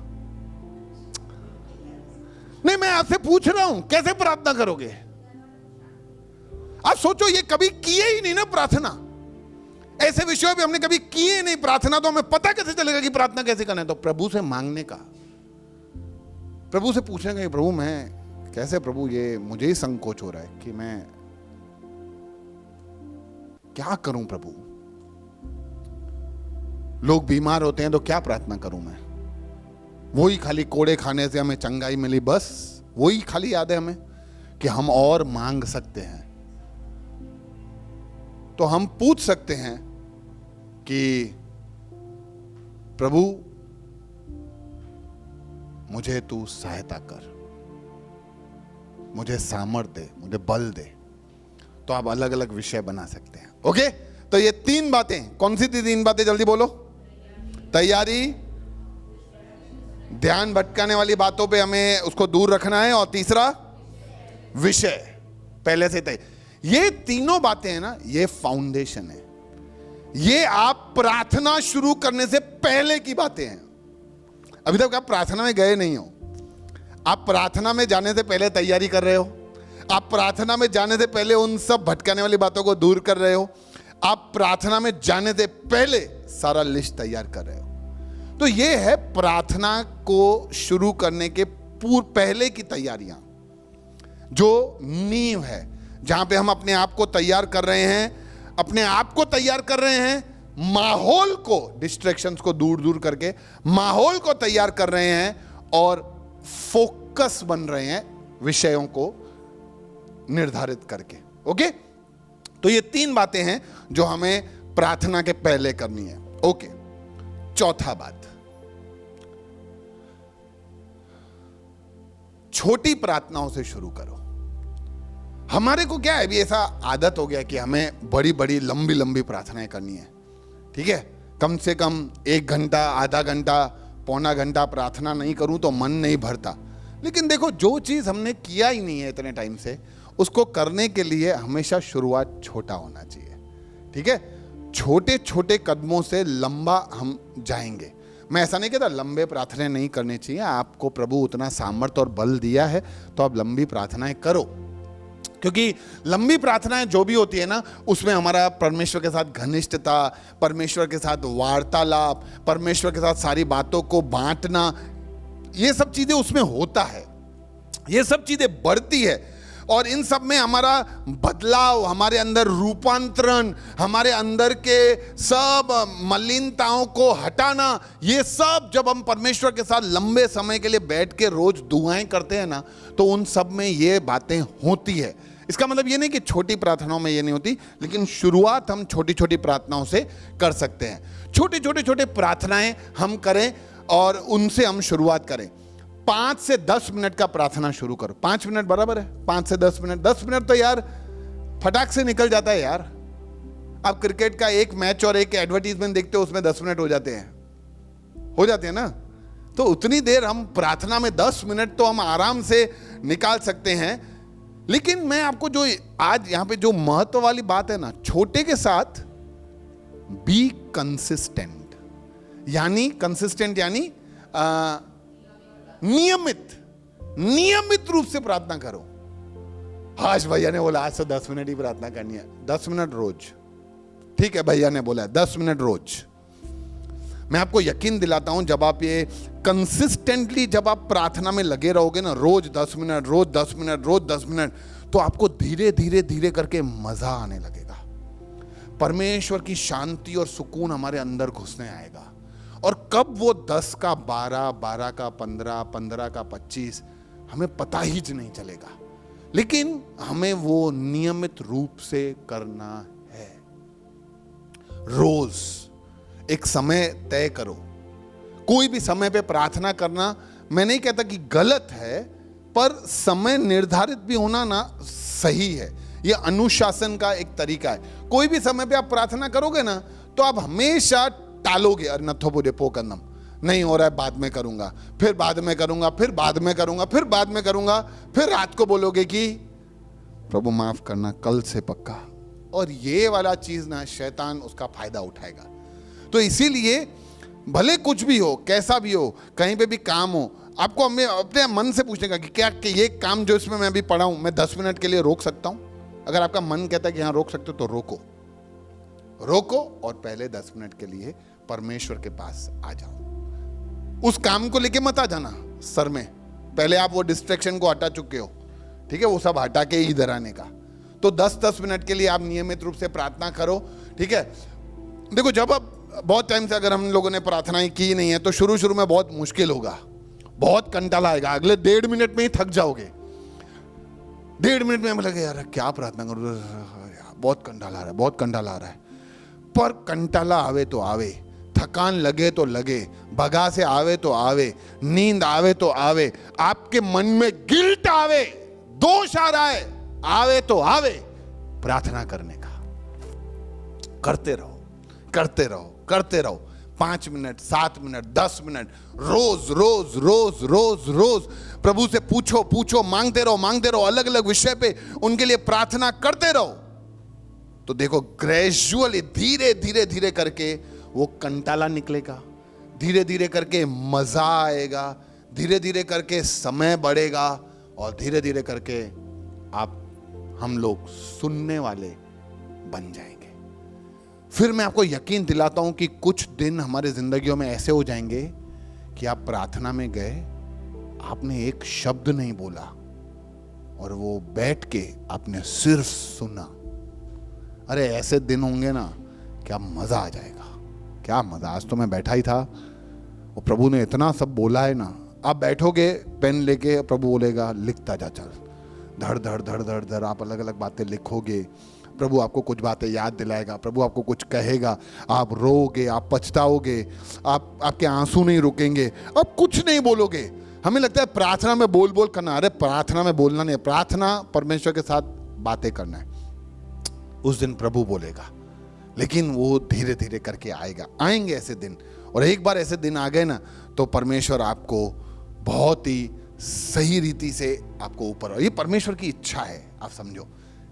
नहीं, मैं आपसे पूछ रहा हूं, कैसे प्रार्थना करोगे? आप सोचो, ये कभी किए ही नहीं ना प्रार्थना, ऐसे विषयों पे हमने कभी किए नहीं प्रार्थना, तो हमें पता कैसे चलेगा कि प्रार्थना कैसे करना है? तो प्रभु से मांगने का, प्रभु से पूछने का, प्रभु मैं कैसे, प्रभु ये मुझे ही संकोच हो रहा है कि मैं क्या करूं प्रभु। लोग बीमार होते हैं तो क्या प्रार्थना करूं मैं? वही खाली कोड़े खाने से हमें चंगाई मिली, बस वही खाली याद है हमें कि हम और मांग सकते हैं। तो हम पूछ सकते हैं कि प्रभु मुझे तू सहायता कर, मुझे सामर्थ्य दे, मुझे बल दे। तो आप अलग अलग विषय बना सकते हैं। ओके, तो ये 3 बातें, कौन सी थी 3 बातें? जल्दी बोलो। तैयारी, ध्यान भटकाने वाली बातों पे हमें उसको दूर रखना है, और तीसरा विषय पहले से तय। ये तीनों बातें हैं ना, ये फाउंडेशन है। ये आप प्रार्थना शुरू करने से पहले की बातें हैं। अभी तक आप प्रार्थना में गए नहीं हो, आप प्रार्थना में जाने से पहले तैयारी कर रहे हो, आप प्रार्थना में जाने से पहले उन सब भटकाने वाली बातों को दूर कर रहे हो, आप प्रार्थना में जाने से पहले सारा लिस्ट तैयार कर रहे हो। तो ये है प्रार्थना को शुरू करने के पहले की तैयारियां, जो नींव है, जहां पे हम अपने आप को तैयार कर रहे हैं, अपने आप को तैयार कर रहे हैं, माहौल को, डिस्ट्रैक्शंस को दूर दूर करके माहौल को तैयार कर रहे हैं और फोकस बन रहे हैं विषयों को निर्धारित करके। ओके, तो ये 3 बातें हैं जो हमें प्रार्थना के पहले करनी है। ओके, चौथा बात, छोटी प्रार्थनाओं से शुरू करो। हमारे को क्या है, अभी ऐसा आदत हो गया कि हमें बड़ी बड़ी लंबी लंबी प्रार्थनाएं करनी है। ठीक है, कम से कम 1 घंटा, आधा घंटा, पौना घंटा प्रार्थना नहीं करूं तो मन नहीं भरता। लेकिन देखो, जो चीज हमने किया ही नहीं है इतने टाइम से, उसको करने के लिए हमेशा शुरुआत छोटा होना चाहिए। ठीक है, छोटे छोटे कदमों से लंबा हम जाएंगे। मैं ऐसा नहीं कहता लंबे प्रार्थनाएं नहीं करनी चाहिए, आपको प्रभु उतना सामर्थ्य और बल दिया है तो आप लंबी प्रार्थनाएं करो, क्योंकि लंबी प्रार्थनाएं जो भी होती है ना, उसमें हमारा परमेश्वर के साथ घनिष्ठता, परमेश्वर के साथ वार्तालाप, परमेश्वर के साथ सारी बातों को बांटना, ये सब चीजें उसमें होता है, ये सब चीजें बढ़ती है। और इन सब में हमारा बदलाव, हमारे अंदर रूपांतरण, हमारे अंदर के सब मलिनताओं को हटाना, ये सब जब हम परमेश्वर के साथ लंबे समय के लिए बैठ के रोज दुआएं करते हैं ना, तो उन सब में ये बातें होती है। इसका मतलब ये नहीं कि छोटी प्रार्थनाओं में ये नहीं होती, लेकिन शुरुआत हम छोटी छोटी प्रार्थनाओं से कर सकते हैं। छोटे प्रार्थनाएं हम करें और उनसे हम शुरुआत करें। 5 से 10 मिनट का प्रार्थना शुरू करो। 5 मिनट बराबर है, 5 से 10 मिनट। 10 मिनट तो यार फटाक से निकल जाता है यार। आप क्रिकेट का एक मैच और एक एडवर्टीजमेंट देखते हो, उसमें 10 मिनट हो जाते हैं ना। तो उतनी देर हम प्रार्थना में 10 मिनट तो हम आराम से निकाल सकते हैं। लेकिन मैं आपको जो आज यहां पे जो महत्व वाली बात है ना, छोटे के साथ बी कंसिस्टेंट, यानी कंसिस्टेंट यानी नियमित रूप से प्रार्थना करो। आज भैया ने बोला आज से 10 मिनट ही प्रार्थना करनी है, 10 मिनट रोज। ठीक है, भैया ने बोला 10 मिनट रोज। मैं आपको यकीन दिलाता हूं, जब आप ये कंसिस्टेंटली जब आप प्रार्थना में लगे रहोगे ना, रोज 10 मिनट, रोज 10 मिनट, रोज 10 मिनट, तो आपको धीरे धीरे धीरे करके मजा आने लगेगा। परमेश्वर की शांति और सुकून हमारे अंदर घुसने आएगा। और कब वो 10 का 12, 12 का 15, 15 का 25, हमें पता ही नहीं चलेगा। लेकिन हमें वो नियमित रूप से करना है। रोज एक समय तय करो। कोई भी समय पे प्रार्थना करना, मैं नहीं कहता कि गलत है, पर समय निर्धारित भी होना ना सही है। ये अनुशासन का एक तरीका है। कोई भी समय पे आप प्रार्थना करोगे ना, तो आप हमेशा टालोगे। अरे नथो पूरे पोकंदम नहीं हो रहा है, बाद में करूंगा, फिर बाद में करूंगा, फिर बाद में करूंगा, फिर बाद में करूंगा, फिर रात को बोलोगे कि प्रभु माफ करना, कल से पक्का। और ये वाला चीज ना, शैतान उसका फायदा उठाएगा। तो इसीलिए भले कुछ भी हो, कैसा भी हो, कहीं पे भी काम हो, आपको अपने मन से पूछने का कि क्या कि ये काम जो इसमें मैं अभी पढ़ा हूं, मैं 10 मिनट के लिए रोक सकता हूं? अगर आपका मन कहता है कि हाँ रोक सकते हो, तो रोको और पहले 10 मिनट के लिए परमेश्वर के पास आ जाओ। उस काम को लेके मत आ जाना सर में, पहले आप वो डिस्ट्रैक्शन को हटा चुके हो। ठीक है, वो सब हटा के इधर आने का। तो 10-10 मिनट के लिए आप नियमित रूप से प्रार्थना करो। ठीक है, देखो जब अब बहुत टाइम से अगर हम लोगों ने प्रार्थनाएं की नहीं है, तो शुरू में बहुत मुश्किल होगा, बहुत कंटाला आएगा। अगले 1.5 मिनट में ही थक जाओगे। 1.5 मिनट में हमें लगे यार क्या प्रार्थना करूं, बहुत कंटाला आ रहा है। पर कंटाला आवे तो आवे, थकान लगे तो लगे, भगा से आवे तो आवे, नींद आवे तो आवे, आपके मन में गिल्ट आवे, दोष आ रहा है, आवे तो आवे, प्रार्थना करने का करते रहो। 5 मिनट, 7 मिनट, 10 मिनट, रोज प्रभु से पूछो, मांगते रहो, अलग अलग विषय पे उनके लिए प्रार्थना करते रहो। तो देखो ग्रेजुअली धीरे करके वो कंटाला निकलेगा, धीरे करके मजा आएगा, धीरे करके समय बढ़ेगा, और धीरे करके हम लोग सुनने वाले बन जाएंगे। फिर मैं आपको यकीन दिलाता हूं कि कुछ दिन हमारे जिंदगियों में ऐसे हो जाएंगे कि आप प्रार्थना में गए, आपने एक शब्द नहीं बोला और वो बैठ के आपने सिर्फ सुना। अरे ऐसे दिन होंगे ना, क्या मजा आ जाएगा, क्या मजा। आज तो मैं बैठा ही था और प्रभु ने इतना सब बोला है ना। आप बैठोगे पेन लेके, प्रभु बोलेगा लिखता जा चल, धड़ धड़ धड़ धड़ धड़ आप अलग अलग बातें लिखोगे, प्रभु आपको कुछ बातें याद दिलाएगा, प्रभु आपको कुछ कहेगा, आप रोओगे, आप पछताओगे, आपके आंसू नहीं रुकेंगे, आप कुछ नहीं बोलोगे। हमें लगता है प्रार्थना में बोल बोल करना, अरे प्रार्थना में बोलना नहीं, प्रार्थना परमेश्वर के साथ बातें करना है। उस दिन प्रभु बोलेगा, लेकिन वो धीरे धीरे करके आएगा। आएंगे ऐसे दिन, और एक बार ऐसे दिन आ गए ना तो परमेश्वर आपको बहुत ही सही रीति से आपको ऊपर, ये परमेश्वर की इच्छा है, आप समझो,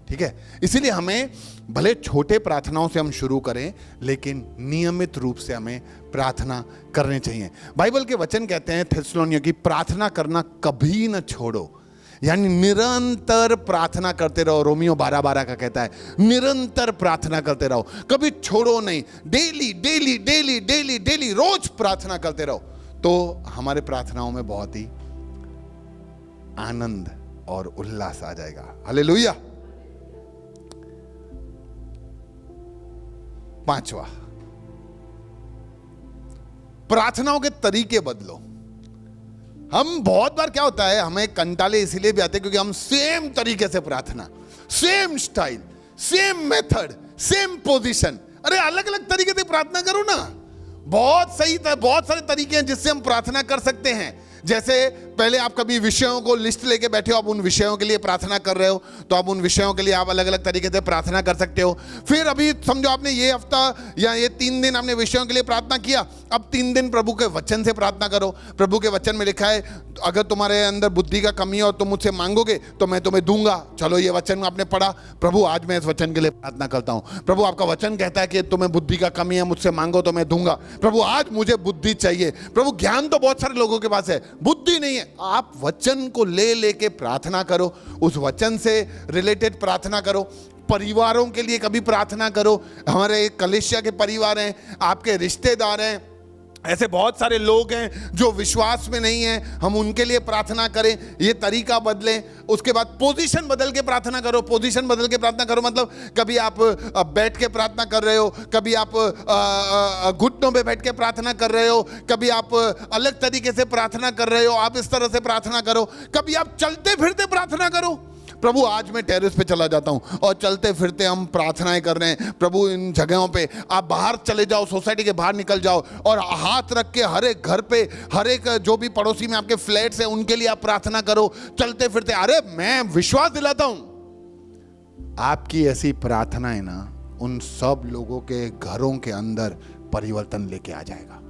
ठीक है। इसीलिए हमें भले छोटे प्रार्थनाओं से हम शुरू करें, लेकिन नियमित रूप से हमें प्रार्थना करनी चाहिए। बाइबल के वचन कहते हैं थिस्सलुनीकियों की, प्रार्थना करना कभी न छोड़ो, यानी निरंतर प्रार्थना करते रहो। रोमियो 12:12 का कहता है निरंतर प्रार्थना करते रहो, कभी छोड़ो नहीं। Daily daily daily daily daily रोज प्रार्थना करते रहो, तो हमारे प्रार्थनाओं में बहुत ही आनंद और उल्लास आ जाएगा। हालेलुया। 5वां, प्रार्थनाओं के तरीके बदलो। हम बहुत बार क्या होता है, हमें कंटाले इसीलिए भी आते हैं क्योंकि हम सेम तरीके से प्रार्थना, same style, same method, same position. अरे अलग अलग तरीके से प्रार्थना करो ना। बहुत सही, बहुत सारे तरीके हैं जिससे हम प्रार्थना कर सकते हैं। जैसे पहले आप कभी विषयों को लिस्ट लेके बैठे हो, आप उन विषयों के लिए प्रार्थना कर रहे हो, तो आप उन विषयों के लिए आप अलग अलग तरीके से प्रार्थना कर सकते हो। फिर अभी समझो आपने ये हफ्ता या ये 3 दिन आपने विषयों के लिए प्रार्थना किया, अब 3 दिन प्रभु के वचन से प्रार्थना करो। प्रभु के वचन में लिखा है अगर तुम्हारे अंदर बुद्धि का कमी है और तुम मुझसे मांगोगे तो मैं तुम्हें दूंगा। चलो ये वचन आपने पढ़ा, प्रभु आज मैं इस वचन के लिए प्रार्थना करता हूं। प्रभु आपका वचन कहता है कि तुम्हें बुद्धि का कमी है, मुझसे मांगो तो मैं दूंगा। प्रभु आज मुझे बुद्धि चाहिए। प्रभु ज्ञान तो बहुत सारे लोगों के पास है, बुद्धि नहीं है। आप वचन को ले लेके प्रार्थना करो, उस वचन से रिलेटेड प्रार्थना करो। परिवारों के लिए कभी प्रार्थना करो। हमारे कलीसिया के परिवार हैं, आपके रिश्तेदार हैं, ऐसे बहुत सारे लोग हैं जो विश्वास में नहीं हैं, हम उनके लिए प्रार्थना करें। ये तरीका बदलें। उसके बाद पोजीशन बदल के प्रार्थना करो। पोजीशन बदल के प्रार्थना करो मतलब कभी आप बैठ के प्रार्थना कर रहे हो, कभी आप घुटनों पे बैठ के प्रार्थना कर रहे हो, कभी आप अलग तरीके से प्रार्थना कर रहे हो, आप इस तरह से प्रार्थना करो। कभी आप चलते फिरते प्रार्थना करो। प्रभु आज मैं टेरेस पे चला जाता हूं और चलते फिरते हम प्रार्थनाएं कर रहे हैं। प्रभु इन जगहों पे आप बाहर चले जाओ, सोसाइटी के बाहर निकल जाओ और हाथ रख के हर एक घर पे, हर एक जो भी पड़ोसी में आपके फ्लैट्स हैं उनके लिए आप प्रार्थना करो चलते फिरते। अरे मैं विश्वास दिलाता हूं आपकी ऐसी प्रार्थनाएं ना उन सब लोगों के घरों के अंदर परिवर्तन लेके आ जाएगा।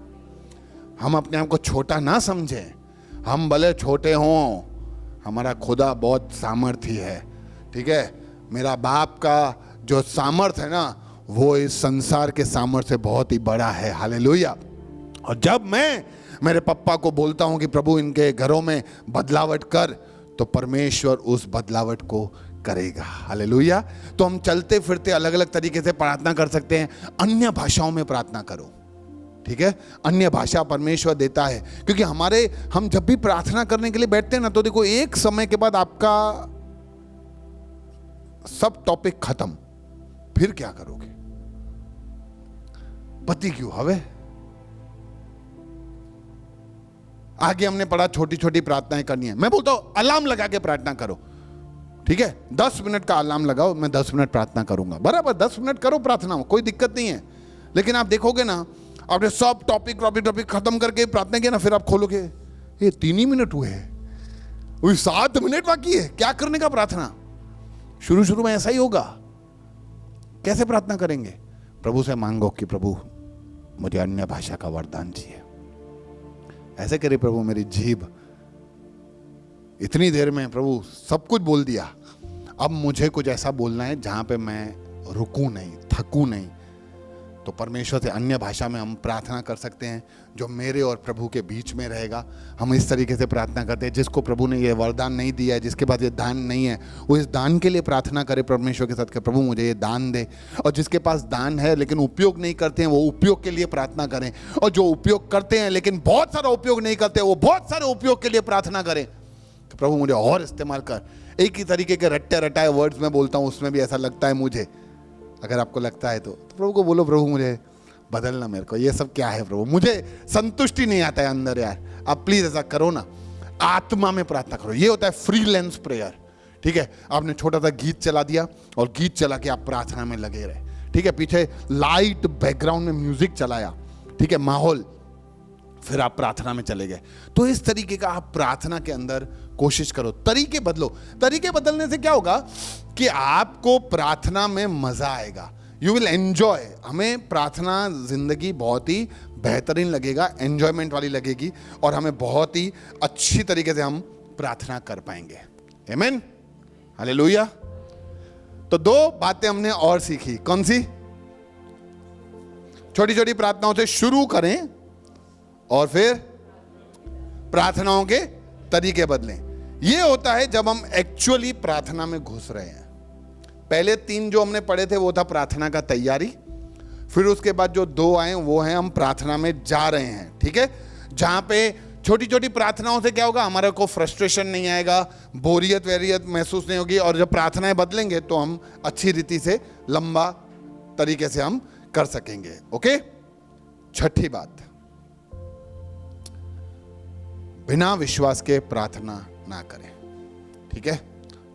हम अपने आप को छोटा ना समझें। हम भले छोटे हों, हमारा खुदा बहुत सामर्थ्य है, ठीक है। मेरा बाप का जो सामर्थ्य है ना वो इस संसार के सामर्थ्य से बहुत ही बड़ा है। हालेलुया। और जब मैं मेरे पप्पा को बोलता हूं कि प्रभु इनके घरों में बदलावट कर, तो परमेश्वर उस बदलावट को करेगा। हालेलुया। तो हम चलते फिरते अलग अलग तरीके से प्रार्थना कर सकते हैं। अन्य भाषाओं में प्रार्थना करो, ठीक है। अन्य भाषा परमेश्वर देता है, क्योंकि हम जब भी प्रार्थना करने के लिए बैठते हैं ना तो देखो एक समय के बाद आपका सब टॉपिक खत्म, फिर क्या करोगे? पति क्यों हवे। आगे हमने पढ़ा छोटी छोटी प्रार्थनाएं करनी है। मैं बोलता हूं अलार्म लगा के प्रार्थना करो, ठीक है। 10 मिनट का अलार्म लगाओ, मैं 10 मिनट प्रार्थना करूंगा। बराबर 10 मिनट करो प्रार्थना, कोई दिक्कत नहीं है। लेकिन आप देखोगे ना आपने सब टॉपिक खत्म करके प्रार्थना किया ना, फिर आप खोलोगे ये 3 ही मिनट हुए हैं, वही 7 मिनट बाकी है। क्या करने का प्रार्थना? शुरू में ऐसा ही होगा। कैसे प्रार्थना करेंगे? प्रभु से मांगो कि प्रभु मुझे अन्य भाषा का वरदान चाहिए। ऐसे करे प्रभु मेरी जीभ इतनी देर में प्रभु सब कुछ बोल दिया, अब मुझे कुछ ऐसा बोलना है जहां पे मैं रुकूं नहीं, थकूं नहीं। तो परमेश्वर से अन्य भाषा में हम प्रार्थना कर सकते हैं, जो मेरे और प्रभु के बीच में रहेगा। हम इस तरीके से प्रार्थना करते हैं, जिसको प्रभु ने ये वरदान नहीं दिया है, जिसके पास ये दान नहीं है, वो इस दान के लिए प्रार्थना करे परमेश्वर के साथ कि प्रभु मुझे ये दान दे। और जिसके पास दान है लेकिन उपयोग नहीं करते हैं, वो उपयोग के लिए प्रार्थना करें। और जो उपयोग करते हैं लेकिन बहुत सारा उपयोग नहीं करते, वो बहुत सारे उपयोग के लिए प्रार्थना करें कि प्रभु मुझे और इस्तेमाल कर। एक ही तरीके के रट्टे रटाए वर्ड्स में बोलता हूँ, उसमें भी ऐसा लगता है मुझे। अगर आपको लगता है तो प्रभु को बोलो, प्रभु मुझे बदलना, मेरे को ये सब क्या है प्रभु, मुझे संतुष्टि नहीं आता है अंदर यार, आप प्लीज ऐसा करो ना। आत्मा में प्रार्थना करो, ये होता है फ्रीलांस प्रेयर। ठीक है, आपने छोटा सा गीत चला दिया और गीत चला के आप प्रार्थना में लगे रहे। ठीक है, पीछे लाइट बैकग्राउंड में म्यूजिक चलाया, ठीक है, माहौल, फिर आप प्रार्थना में चले गए। तो इस तरीके का आप प्रार्थना के अंदर कोशिश करो, तरीके बदलो। तरीके बदलने से क्या होगा कि आपको प्रार्थना में मजा आएगा, यू विल एंजॉय। हमें प्रार्थना जिंदगी बहुत ही बेहतरीन लगेगा, एंजॉयमेंट वाली लगेगी, और हमें बहुत ही अच्छी तरीके से हम प्रार्थना कर पाएंगे। आमीन, हालेलुया। तो 2 बातें हमने और सीखी, कौन सी? छोटी छोटी प्रार्थनाओं से शुरू करें और फिर प्रार्थनाओं के तरीके बदलें। यह होता है जब हम एक्चुअली प्रार्थना में घुस रहे हैं। पहले 3 जो हमने पढ़े थे वो था प्रार्थना का तैयारी, फिर उसके बाद जो 2 आए वो हैं हम प्रार्थना में जा रहे हैं। ठीक है, जहां पे छोटी छोटी प्रार्थनाओं से क्या होगा, हमारे को फ्रस्ट्रेशन नहीं आएगा, बोरियत वेरियत महसूस नहीं होगी, और जब प्रार्थनाएं बदलेंगे तो हम अच्छी रीति से लंबा तरीके से हम कर सकेंगे। ओके, छठी बात, बिना विश्वास के प्रार्थना ना करें। ठीक है,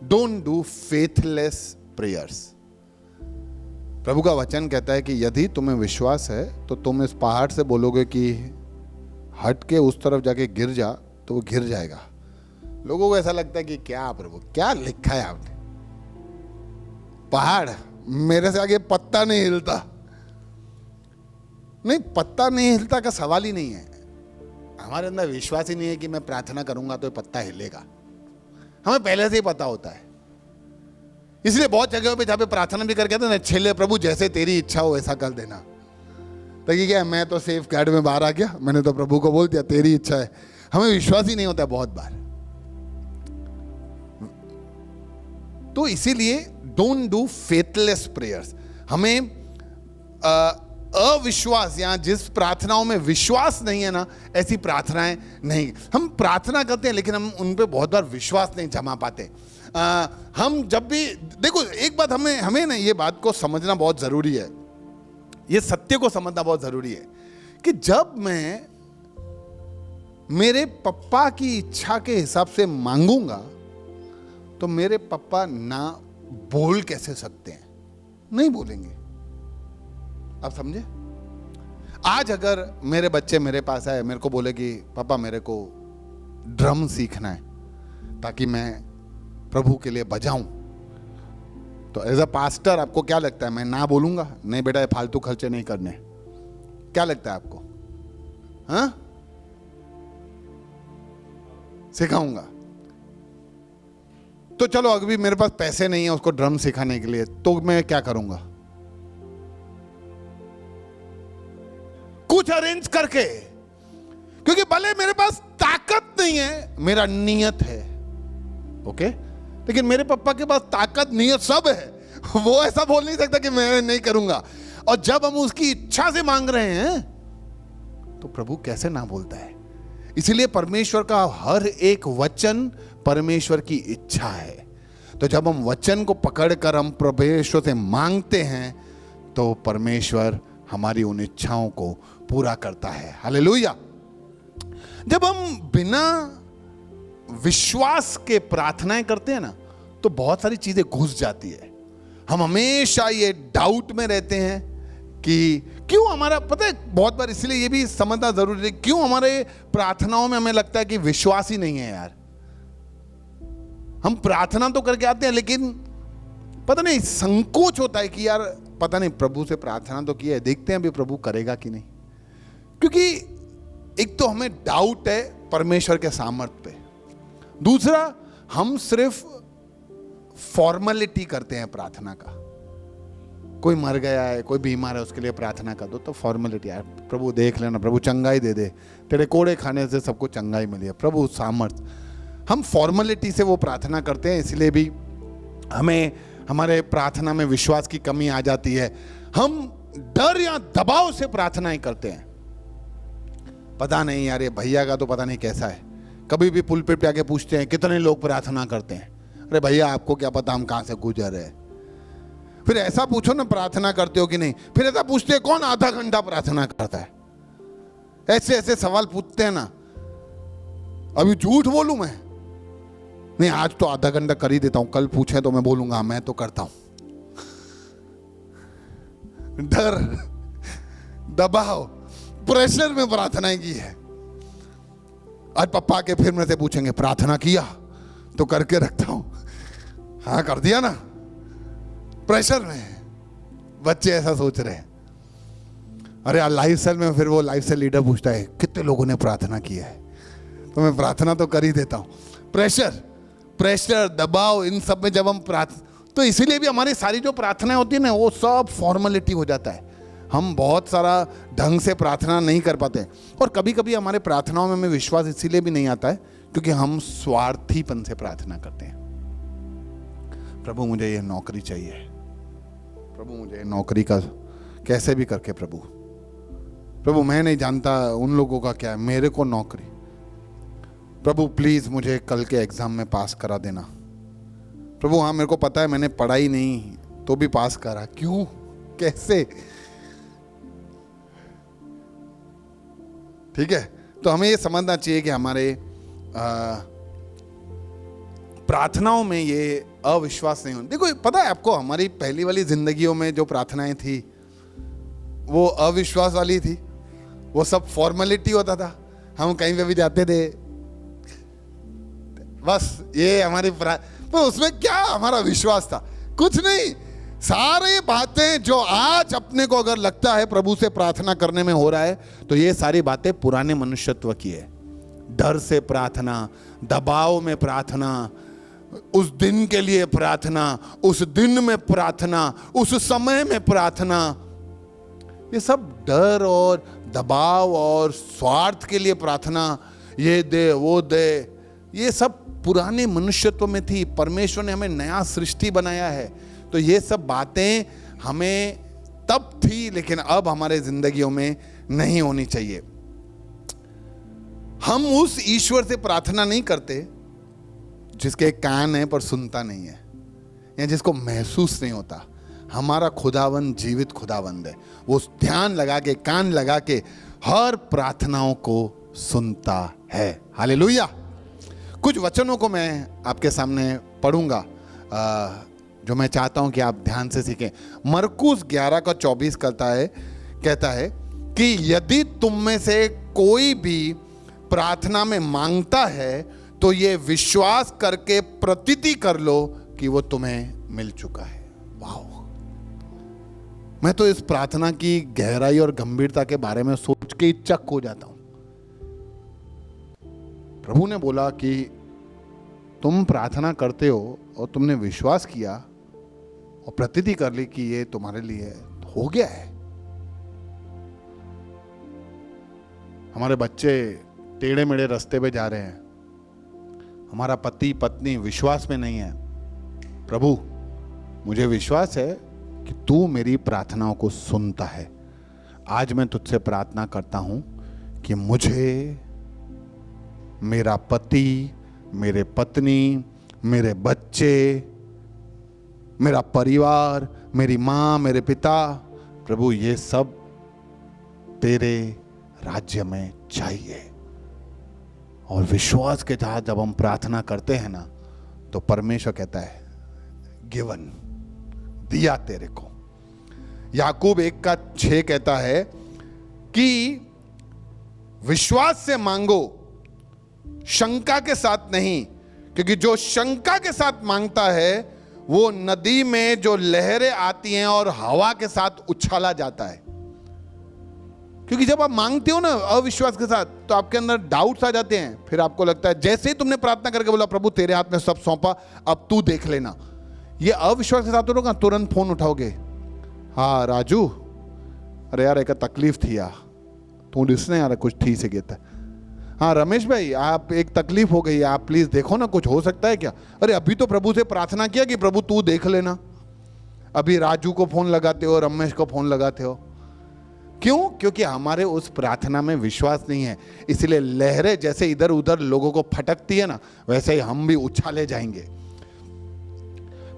डोंट डू फेथलेस प्रेयर्स। प्रभु का वचन कहता है कि यदि तुम्हें विश्वास है तो तुम इस पहाड़ से बोलोगे कि हट के उस तरफ जाके गिर जा, तो वो गिर जाएगा। लोगों को ऐसा लगता है कि क्या प्रभु, क्या लिखा है आपने, पहाड़, मेरे से आगे पत्ता नहीं हिलता। नहीं, पत्ता नहीं हिलता का सवाल ही नहीं है। हमारे अंदर विश्वास ही नहीं है कि मैं प्रार्थना करूंगा तो पत्ता हिलेगा। हमें पहले से ही पता होता है। इसलिए बहुत जगहों पे जहां पे प्रार्थना भी करके आते हैं ना, छेले प्रभु जैसे तेरी इच्छा हो ऐसा कर देना। तो ये क्या है, मैं तो सेफ गार्ड में बाहर आ गया, मैंने तो प्रभु को बोल दिया तेरी इच्छा है। हमें विश्वास ही नहीं होता बहुत बार। तो इसीलिए डोंट डू फेथलेस प्रेयर्स। हमें अविश्वास, या जिस प्रार्थनाओं में विश्वास नहीं है ना, ऐसी प्रार्थनाएं नहीं। हम प्रार्थना करते हैं लेकिन हम उन पे बहुत बार विश्वास नहीं जमा पाते। हम जब भी देखो, एक बात हमें ना ये बात को समझना बहुत जरूरी है, ये सत्य को समझना बहुत जरूरी है कि जब मैं मेरे पप्पा की इच्छा के हिसाब से मांगूंगा तो मेरे पप्पा ना बोल कैसे सकते हैं, नहीं बोलेंगे। आप समझे? आज अगर मेरे बच्चे मेरे पास आए, मेरे को बोले कि पापा मेरे को ड्रम सीखना है ताकि मैं प्रभु के लिए बजाऊं, तो एज अ पास्टर आपको क्या लगता है, मैं ना बोलूंगा? नहीं बेटा, ये फालतू खर्चे नहीं करने। क्या लगता है आपको? हाँ, सिखाऊंगा। तो चलो, अभी मेरे पास पैसे नहीं है उसको ड्रम सिखाने के लिए, तो मैं क्या करूंगा? कुछ अरेंज करके, क्योंकि भले मेरे पास ताकत नहीं है, मेरा नियत है। ओके, लेकिन मेरे पापा के पास ताकत नियत सब है, वो ऐसा बोल नहीं सकता कि मैं नहीं करूंगा। और जब हम उसकी इच्छा से मांग रहे हैं तो प्रभु कैसे ना बोलता है। इसीलिए परमेश्वर का हर एक वचन परमेश्वर की इच्छा है। तो जब हम वचन को पकड़कर हम परमेश्वर से मांगते हैं तो परमेश्वर हमारी उन इच्छाओं को पूरा करता है। हालेलुया। जब हम बिना विश्वास के प्रार्थनाएं करते हैं ना, तो बहुत सारी चीजें घुस जाती है। हम हमेशा ये डाउट में रहते हैं कि क्यों हमारा, पता है बहुत बार, इसलिए ये भी समझना जरूरी है, क्यों हमारे प्रार्थनाओं में हमें लगता है कि विश्वास ही नहीं है। यार, हम प्रार्थना तो करके आते हैं लेकिन पता नहीं संकोच होता है कि यार पता नहीं, प्रभु से प्रार्थना तो की है, देखते हैं अभी प्रभु करेगा कि नहीं। क्योंकि एक तो हमें डाउट है परमेश्वर के सामर्थ्य पे, दूसरा हम सिर्फ फॉर्मेलिटी करते हैं प्रार्थना का। कोई मर गया है, कोई बीमार है, उसके लिए प्रार्थना कर दो, तो फॉर्मेलिटी यार, प्रभु देख लेना, प्रभु चंगाई दे दे, तेरे कोड़े खाने से सबको चंगाई मिली है, प्रभु सामर्थ। हम फॉर्मेलिटी से वो प्रार्थना करते हैं, इसलिए भी हमें हमारे प्रार्थना में विश्वास की कमी आ जाती है। हम डर या दबाव से प्रार्थनाएं करते हैं। पता नहीं यार, ये भैया का तो पता नहीं कैसा है, कभी भी पुलपिट पे आके पूछते हैं कितने लोग प्रार्थना करते हैं। अरे भैया, आपको क्या पता हम कहां से गुजर रहे हैं। फिर ऐसा पूछो ना, प्रार्थना करते हो कि नहीं। फिर ऐसा पूछते हैं कौन आधा घंटा प्रार्थना करता है। ऐसे ऐसे सवाल पूछते हैं ना। अभी झूठ बोलूं मैं? नहीं, आज तो आधा घंटा कर ही देता हूं, कल पूछे तो मैं बोलूंगा मैं तो करता हूं। डर, दबाव, प्रेशर में प्रार्थनाएं की है। आज पापा के फिर मेरे से पूछेंगे प्रार्थना किया तो करके रखता हूं। हाँ कर दिया ना। प्रेशर में बच्चे ऐसा सोच रहे हैं। अरे लाइफ सेल में फिर वो लाइफ सेल लीडर पूछता है कितने लोगों ने प्रार्थना किया है, तो मैं प्रार्थना तो कर ही देता हूं। प्रेशर, दबाव, इन सब में जब हम तो इसीलिए भी हमारी सारी जो प्रार्थनाएं होती है ना, वो सब फॉर्मेलिटी हो जाता है। हम बहुत सारा ढंग से प्रार्थना नहीं कर पाते। और कभी कभी हमारे प्रार्थनाओं में हमें विश्वास इसीलिए भी नहीं आता है क्योंकि हम स्वार्थीपन से प्रार्थना करते हैं। प्रभु मुझे ये नौकरी चाहिए, प्रभु मुझे नौकरी का कैसे भी करके, प्रभु मैं नहीं जानता उन लोगों का क्या है, मेरे को नौकरी, प्रभु प्लीज मुझे कल के एग्जाम में पास करा देना। प्रभु हाँ मेरे को पता है मैंने पढ़ाई नहीं तो भी पास करा, क्यों, कैसे? ठीक है, तो हमें ये समझना चाहिए कि हमारे प्रार्थनाओं में ये अविश्वास नहीं होना। देखो पता है आपको, हमारी पहली वाली जिंदगियों में जो प्रार्थनाएं थी वो अविश्वास वाली थी। वो सब फॉर्मेलिटी होता था, हम कहीं पे भी जाते थे बस ये हमारी तो उसमें क्या हमारा विश्वास था? कुछ नहीं। सारे बातें जो आज अपने को अगर लगता है प्रभु से प्रार्थना करने में हो रहा है, तो ये सारी बातें पुराने मनुष्यत्व की है। डर से प्रार्थना, दबाव में प्रार्थना, उस दिन के लिए प्रार्थना, उस दिन में प्रार्थना, उस समय में प्रार्थना, ये सब डर और दबाव और स्वार्थ के लिए प्रार्थना, ये दे वो दे, ये सब पुराने मनुष्यत्व में थी। परमेश्वर ने हमें नया सृष्टि बनाया है, तो ये सब बातें हमें तब थी लेकिन अब हमारे जिंदगियों में नहीं होनी चाहिए। हम उस ईश्वर से प्रार्थना नहीं करते जिसके कान है पर सुनता नहीं है, या जिसको महसूस नहीं होता। हमारा खुदावंद जीवित खुदावंद है, वो ध्यान लगा के, कान लगा के हर प्रार्थनाओं को सुनता है। हालेलुया। कुछ वचनों को मैं आपके सामने पढ़ूंगा जो मैं चाहता हूं कि आप ध्यान से सीखें। मरकुस 11:24 कहता है कि यदि तुम में से कोई भी प्रार्थना में मांगता है तो ये विश्वास करके प्रतीति कर लो कि वो तुम्हें मिल चुका है। वाह, मैं तो इस प्रार्थना की गहराई और गंभीरता के बारे में सोच के ही चक हो जाता हूं। प्रभु ने बोला कि तुम प्रार्थना करते हो और तुमने विश्वास किया और प्रतीति कर ली कि ये तुम्हारे लिए हो गया है। हमारे बच्चे टेढ़े मेढ़े रास्ते पे जा रहे हैं, हमारा पति पत्नी विश्वास में नहीं है। प्रभु मुझे विश्वास है कि तू मेरी प्रार्थनाओं को सुनता है। आज मैं तुझसे प्रार्थना करता हूं कि मुझे, मेरा पति, मेरे पत्नी, मेरे बच्चे, मेरा परिवार, मेरी माँ, मेरे पिता, प्रभु ये सब तेरे राज्य में चाहिए। और विश्वास के साथ जब हम प्रार्थना करते हैं ना, तो परमेश्वर कहता है गिवन, दिया तेरे को। याकूब 1:6 कहता है कि विश्वास से मांगो, शंका के साथ नहीं, क्योंकि जो शंका के साथ मांगता है वो नदी में जो लहरें आती हैं और हवा के साथ उछाला जाता है। क्योंकि जब आप मांगते हो ना अविश्वास के साथ, तो आपके अंदर डाउट्स आ जाते हैं। फिर आपको लगता है, जैसे ही तुमने प्रार्थना करके बोला प्रभु तेरे हाथ में सब सौंपा, अब तू देख लेना, ये अविश्वास के साथ होगा, तुरंत फोन उठाओगे, हाँ राजू, अरे यार एक तकलीफ थी यार, तू ॾिसने यार कुछ थी सके था। हाँ रमेश भाई, आप एक तकलीफ हो गई है, आप प्लीज देखो ना, कुछ हो सकता है क्या? अरे अभी तो प्रभु से प्रार्थना किया कि प्रभु तू देख लेना। अभी राजू को फोन लगाते हो, रमेश को फोन लगाते हो, क्यों? क्योंकि हमारे उस प्रार्थना में विश्वास नहीं है। इसलिए लहरें जैसे इधर उधर लोगों को फटकती है ना, वैसे ही हम भी उछाले जाएंगे।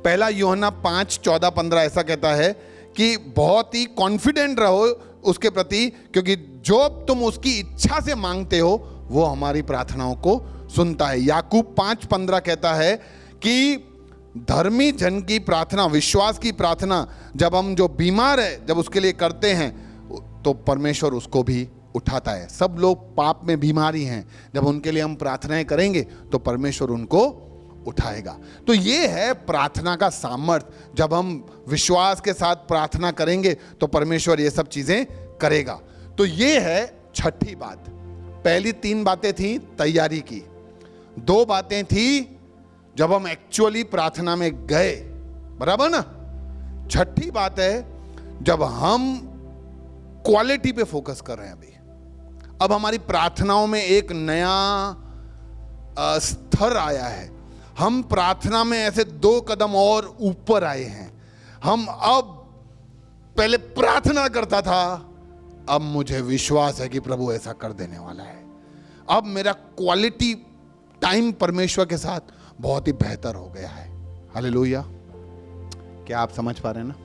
पहला यूहन्ना 5:14-15 ऐसा कहता है कि बहुत ही कॉन्फिडेंट रहो उसके प्रति, क्योंकि जो तुम उसकी इच्छा से मांगते हो वो हमारी प्रार्थनाओं को सुनता है। याकूब 5:15 कहता है कि धर्मी जन की प्रार्थना, विश्वास की प्रार्थना, जब हम जो बीमार है जब उसके लिए करते हैं तो परमेश्वर उसको भी उठाता है। सब लोग पाप में बीमारी हैं, जब उनके लिए हम प्रार्थनाएं करेंगे तो परमेश्वर उनको उठाएगा। तो ये है प्रार्थना का सामर्थ्य। जब हम विश्वास के साथ प्रार्थना करेंगे तो परमेश्वर ये सब चीजें करेगा। तो ये है छठी बात। पहली 3 बातें थी तैयारी की, 2 बातें थी जब हम एक्चुअली प्रार्थना में गए, बराबर ना। छठी बात है जब हम क्वालिटी पे फोकस कर रहे हैं। अभी अब हमारी प्रार्थनाओं में एक नया स्तर आया है। हम प्रार्थना में ऐसे 2 कदम और ऊपर आए हैं। हम अब पहले प्रार्थना करता था, अब मुझे विश्वास है कि प्रभु ऐसा कर देने वाला है। अब मेरा क्वालिटी टाइम परमेश्वर के साथ बहुत ही बेहतर हो गया है। हालेलुया। क्या आप समझ पा रहे हैं ना?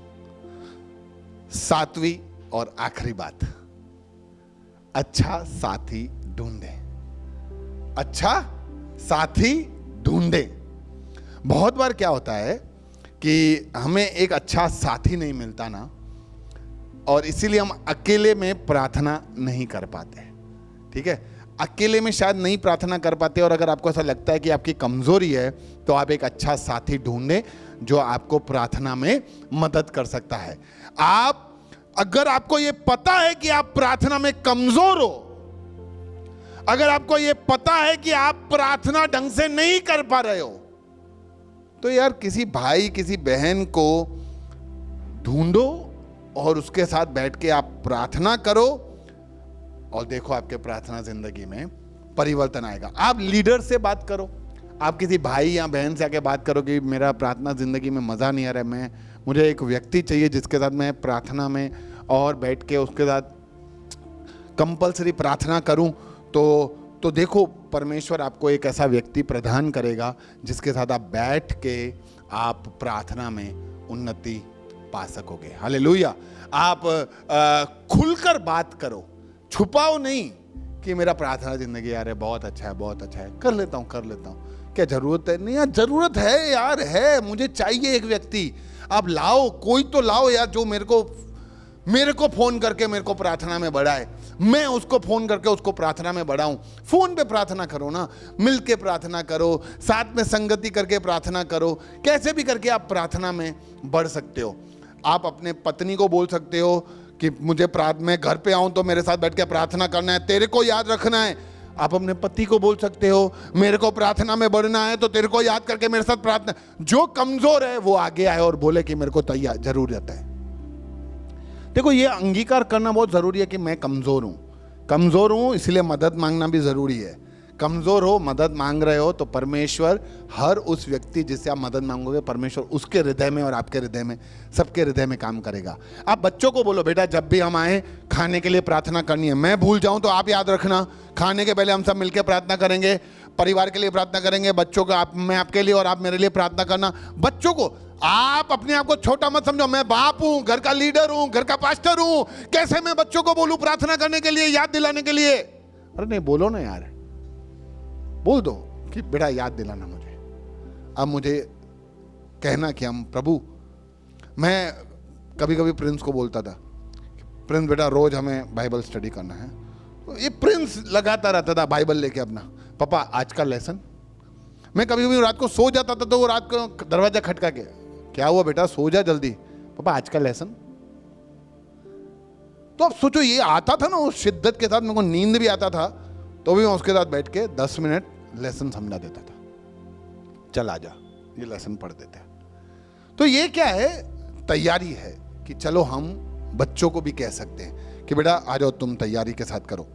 7वीं और आखिरी बात, अच्छा साथी ढूंढे। अच्छा साथी ढूंढे। बहुत बार क्या होता है कि हमें एक अच्छा साथी नहीं मिलता ना, और इसीलिए हम अकेले में प्रार्थना नहीं कर पाते। ठीक है, अकेले में शायद नहीं प्रार्थना कर पाते। और अगर आपको ऐसा लगता है कि आपकी कमजोरी है तो आप एक अच्छा साथी ढूंढें जो आपको प्रार्थना में मदद कर सकता है। अगर आपको यह पता है कि आप प्रार्थना में कमजोर हो, अगर आपको यह पता है कि आप प्रार्थना ढंग से नहीं कर पा रहे हो, तो यार किसी भाई किसी बहन को ढूंढो और उसके साथ बैठ के आप प्रार्थना करो, और देखो आपके प्रार्थना जिंदगी में परिवर्तन आएगा। आप लीडर से बात करो, आप किसी भाई या बहन से आके बात करो कि मेरा प्रार्थना जिंदगी में मजा नहीं आ रहा है, मुझे एक व्यक्ति चाहिए जिसके साथ मैं प्रार्थना में और बैठ के उसके साथ कंपलसरी प्रार्थना करूं। तो देखो परमेश्वर आपको एक ऐसा व्यक्ति प्रदान करेगा जिसके साथ आप बैठ के आप प्रार्थना में उन्नति पा सकोगे। हालेलुया। आप खुलकर बात करो, छुपाओ नहीं कि मेरा प्रार्थना जिंदगी यार बहुत अच्छा है, बहुत अच्छा है, कर लेता हूँ, क्या जरूरत है? नहीं यार, जरूरत है यार, है, मुझे चाहिए एक व्यक्ति। आप लाओ, कोई तो लाओ यार जो मेरे को फोन करके मेरे को प्रार्थना में बढ़ाए, मैं उसको फोन करके उसको प्रार्थना में बढ़ाऊं। फोन पे प्रार्थना करो ना, मिल के प्रार्थना करो, साथ में संगति करके प्रार्थना करो, कैसे भी करके आप प्रार्थना में बढ़ सकते हो। आप अपने पत्नी को बोल सकते हो कि मुझे मैं घर पे आऊं तो मेरे साथ बैठ के प्रार्थना करना है, तेरे को याद रखना है। आप अपने पति को बोल सकते हो मेरे को प्रार्थना में बढ़ना है तो तेरे को याद करके मेरे साथ प्रार्थना। जो कमजोर है वो आगे आए और बोले कि मेरे को तैयार जरूरत है। देखो ये अंगीकार करना बहुत जरूरी है कि मैं कमजोर हूं, इसलिए मदद मांगना भी जरूरी है। कमजोर हो, मदद मांग रहे हो, तो परमेश्वर हर उस व्यक्ति जिससे आप मदद मांगोगे, परमेश्वर उसके हृदय में और आपके हृदय में, सबके हृदय में काम करेगा। आप बच्चों को बोलो बेटा जब भी हम आए खाने के लिए प्रार्थना करनी है, मैं भूल जाऊं तो आप याद रखना, खाने के पहले हम सब मिलकर प्रार्थना करेंगे, परिवार के लिए प्रार्थना करेंगे, बच्चों को मैं आपके लिए और आप मेरे लिए प्रार्थना करना। बच्चों को आप अपने आप को छोटा मत समझो, मैं बाप हूं, घर का लीडर हूं, घर का पास्टर हूं, कैसे मैं बच्चों को बोलूं प्रार्थना करने के लिए, याद दिलाने के लिए? अरे नहीं, बोलो ना यार, बोल दो कि बेटा याद दिलाना मुझे। अब मुझे कहना कि हम प्रभु, मैं कभी कभी प्रिंस को बोलता था, प्रिंस बेटा रोज हमें बाइबल स्टडी करना है। तो ये प्रिंस लगाता रहता था बाइबल लेके अपना, पापा आज का लेसन। मैं कभी कभी रात को सो जाता था तो वो रात को दरवाजा खटका के, क्या हुआ बेटा सो जा जल्दी, पापा आज का लेसन। तो अब सोचो ये आता था ना उस शिद्दत के साथ, मेरे को नींद भी आता था तो भी मैं उसके साथ बैठ के 10 मिनट लेसन समझा देता था, चल आ जा ये लेसन पढ़ देते हैं। तो ये क्या है? तैयारी है कि चलो हम बच्चों को भी कह सकते हैं कि बेटा आ जाओ, तुम तैयारी के साथ करो।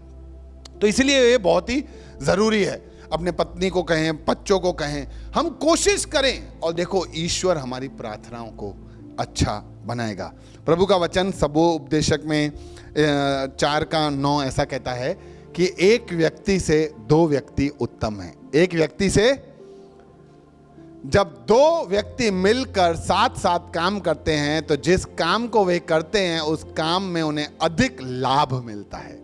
तो इसलिए ये बहुत ही जरूरी है, अपने पत्नी को कहें, बच्चों को कहें, हम कोशिश करें। और देखो, ईश्वर हमारी प्रार्थनाओं को अच्छा बनाएगा। प्रभु का वचन सबोपदेशक में 4:9 ऐसा कहता है कि एक व्यक्ति से 2 व्यक्ति उत्तम है। एक व्यक्ति से, जब 2 व्यक्ति मिलकर साथ साथ काम करते हैं तो जिस काम को वे करते हैं उस काम में उन्हें अधिक लाभ मिलता है।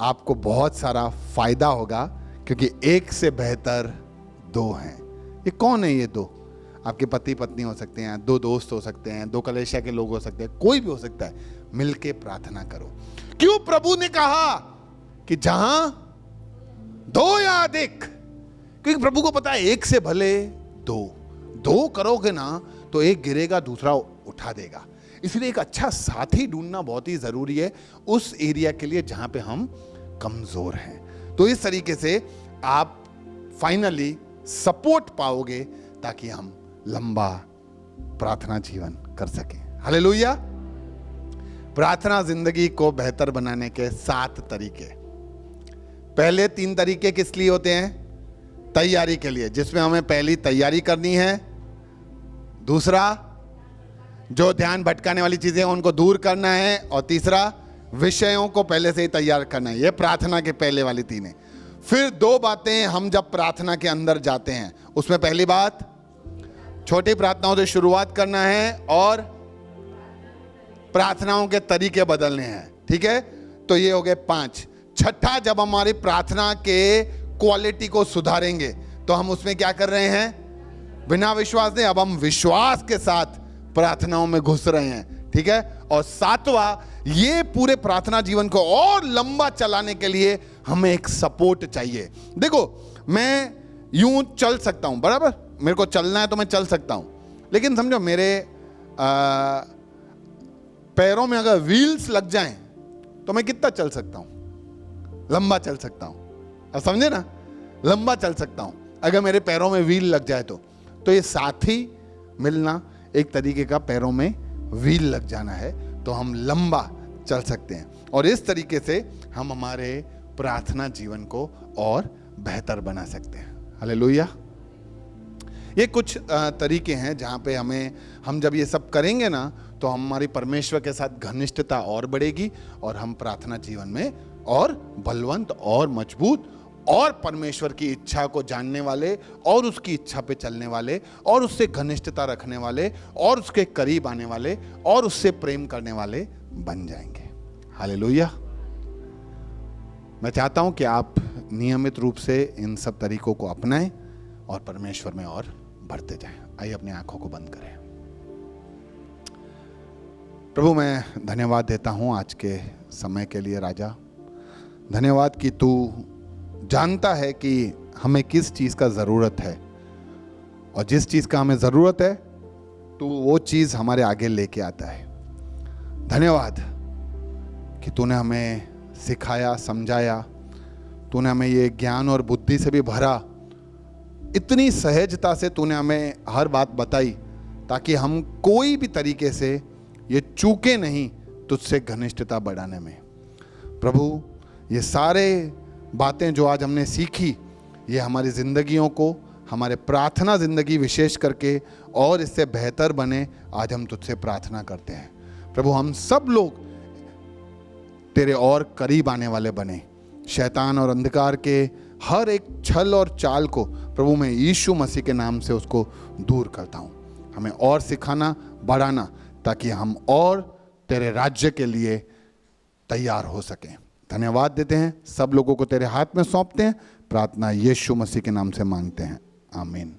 आपको बहुत सारा फायदा होगा, क्योंकि एक से बेहतर 2 हैं। ये कौन है ये 2? आपके पति पत्नी हो सकते हैं, 2 दोस्त हो सकते हैं, 2 कलीसिया के लोग हो सकते हैं, कोई भी हो सकता है। मिलके प्रार्थना करो। क्यों प्रभु ने कहा कि जहां 2 या अधिक? क्योंकि प्रभु को पता है एक से भले 2 करोगे ना तो एक गिरेगा, दूसरा उठा देगा। इसलिए एक अच्छा साथी ढूंढना बहुत ही जरूरी है उस एरिया के लिए जहां पे हम कमजोर हैं। तो इस तरीके से आप फाइनली सपोर्ट पाओगे ताकि हम लंबा प्रार्थना जीवन कर सकें। हालेलुया। प्रार्थना जिंदगी को बेहतर बनाने के 7 तरीके। पहले 3 तरीके किस लिए होते हैं? तैयारी के लिए, जिसमें हमें पहली तैयारी करनी है। दूसरा, जो ध्यान भटकाने वाली चीजें हैं उनको दूर करना है। और तीसरा, विषयों को पहले से ही तैयार करना है। ये प्रार्थना के पहले वाली 3 है। फिर 2 बातें हम जब प्रार्थना के अंदर जाते हैं, उसमें पहली बात, छोटी प्रार्थनाओं से शुरुआत करना है और प्रार्थनाओं के तरीके बदलने हैं। ठीक है, तो ये हो गए 5। छठा, जब हमारी प्रार्थना के क्वालिटी को सुधारेंगे तो हम उसमें क्या कर रहे हैं? बिना विश्वास नहीं, अब हम विश्वास के साथ प्रार्थनाओं में घुस रहे हैं। ठीक है, और 7वां, ये पूरे प्रार्थना जीवन को और लंबा चलाने के लिए हमें एक सपोर्ट चाहिए। देखो, मैं यूं चल सकता हूं, बराबर, मेरे को चलना है तो मैं चल सकता हूं, लेकिन समझो मेरे पैरों में अगर व्हील्स लग जाएं तो मैं कितना चल सकता हूं? लंबा चल सकता हूं। अब समझे ना, लंबा चल सकता हूं अगर मेरे पैरों में व्हील लग जाए तो ये साथी मिलना एक तरीके का पैरों में व्हील लग जाना है, तो हम लंबा चल सकते हैं। और इस तरीके से हम हमारे प्रार्थना जीवन को और बेहतर बना सकते हैं। हालेलुया। ये कुछ तरीके हैं जहाँ पे हम जब ये सब करेंगे ना तो हमारी परमेश्वर के साथ घनिष्ठता और बढ़ेगी और हम प्रार्थना जीवन में और बलवंत और मजबूत और परमेश्वर की इच्छा को जानने वाले और उसकी इच्छा पे चलने वाले और उससे घनिष्ठता रखने वाले और उसके करीब आने वाले और उससे प्रेम करने वाले बन जाएंगे। हालेलुया। मैं चाहता हूं कि आप नियमित रूप से इन सब तरीकों को अपनाएं और परमेश्वर में और बढ़ते जाएं। आइए अपनी आंखों को बंद करें। प्रभु, मैं धन्यवाद देता हूं आज के समय के लिए। राजा, धन्यवाद कि तू जानता है कि हमें किस चीज़ का ज़रूरत है और जिस चीज़ का हमें ज़रूरत है तू वो चीज़ हमारे आगे लेके आता है। धन्यवाद कि तूने हमें सिखाया, समझाया, तूने हमें ये ज्ञान और बुद्धि से भी भरा, इतनी सहजता से तूने हमें हर बात बताई ताकि हम कोई भी तरीके से ये चूके नहीं तुझसे घनिष्ठता बढ़ाने में। प्रभु, ये सारे बातें जो आज हमने सीखी, ये हमारी ज़िंदगियों को, हमारे प्रार्थना ज़िंदगी विशेष करके और इससे बेहतर बने, आज हम तुझसे प्रार्थना करते हैं। प्रभु, हम सब लोग तेरे और करीब आने वाले बने। शैतान और अंधकार के हर एक छल और चाल को प्रभु मैं यीशु मसीह के नाम से उसको दूर करता हूँ। हमें और सिखाना, बढ़ाना, ताकि हम और तेरे राज्य के लिए तैयार हो सकें। धन्यवाद देते हैं, सब लोगों को तेरे हाथ में सौंपते हैं। प्रार्थना यीशु मसीह के नाम से मांगते हैं, आमीन।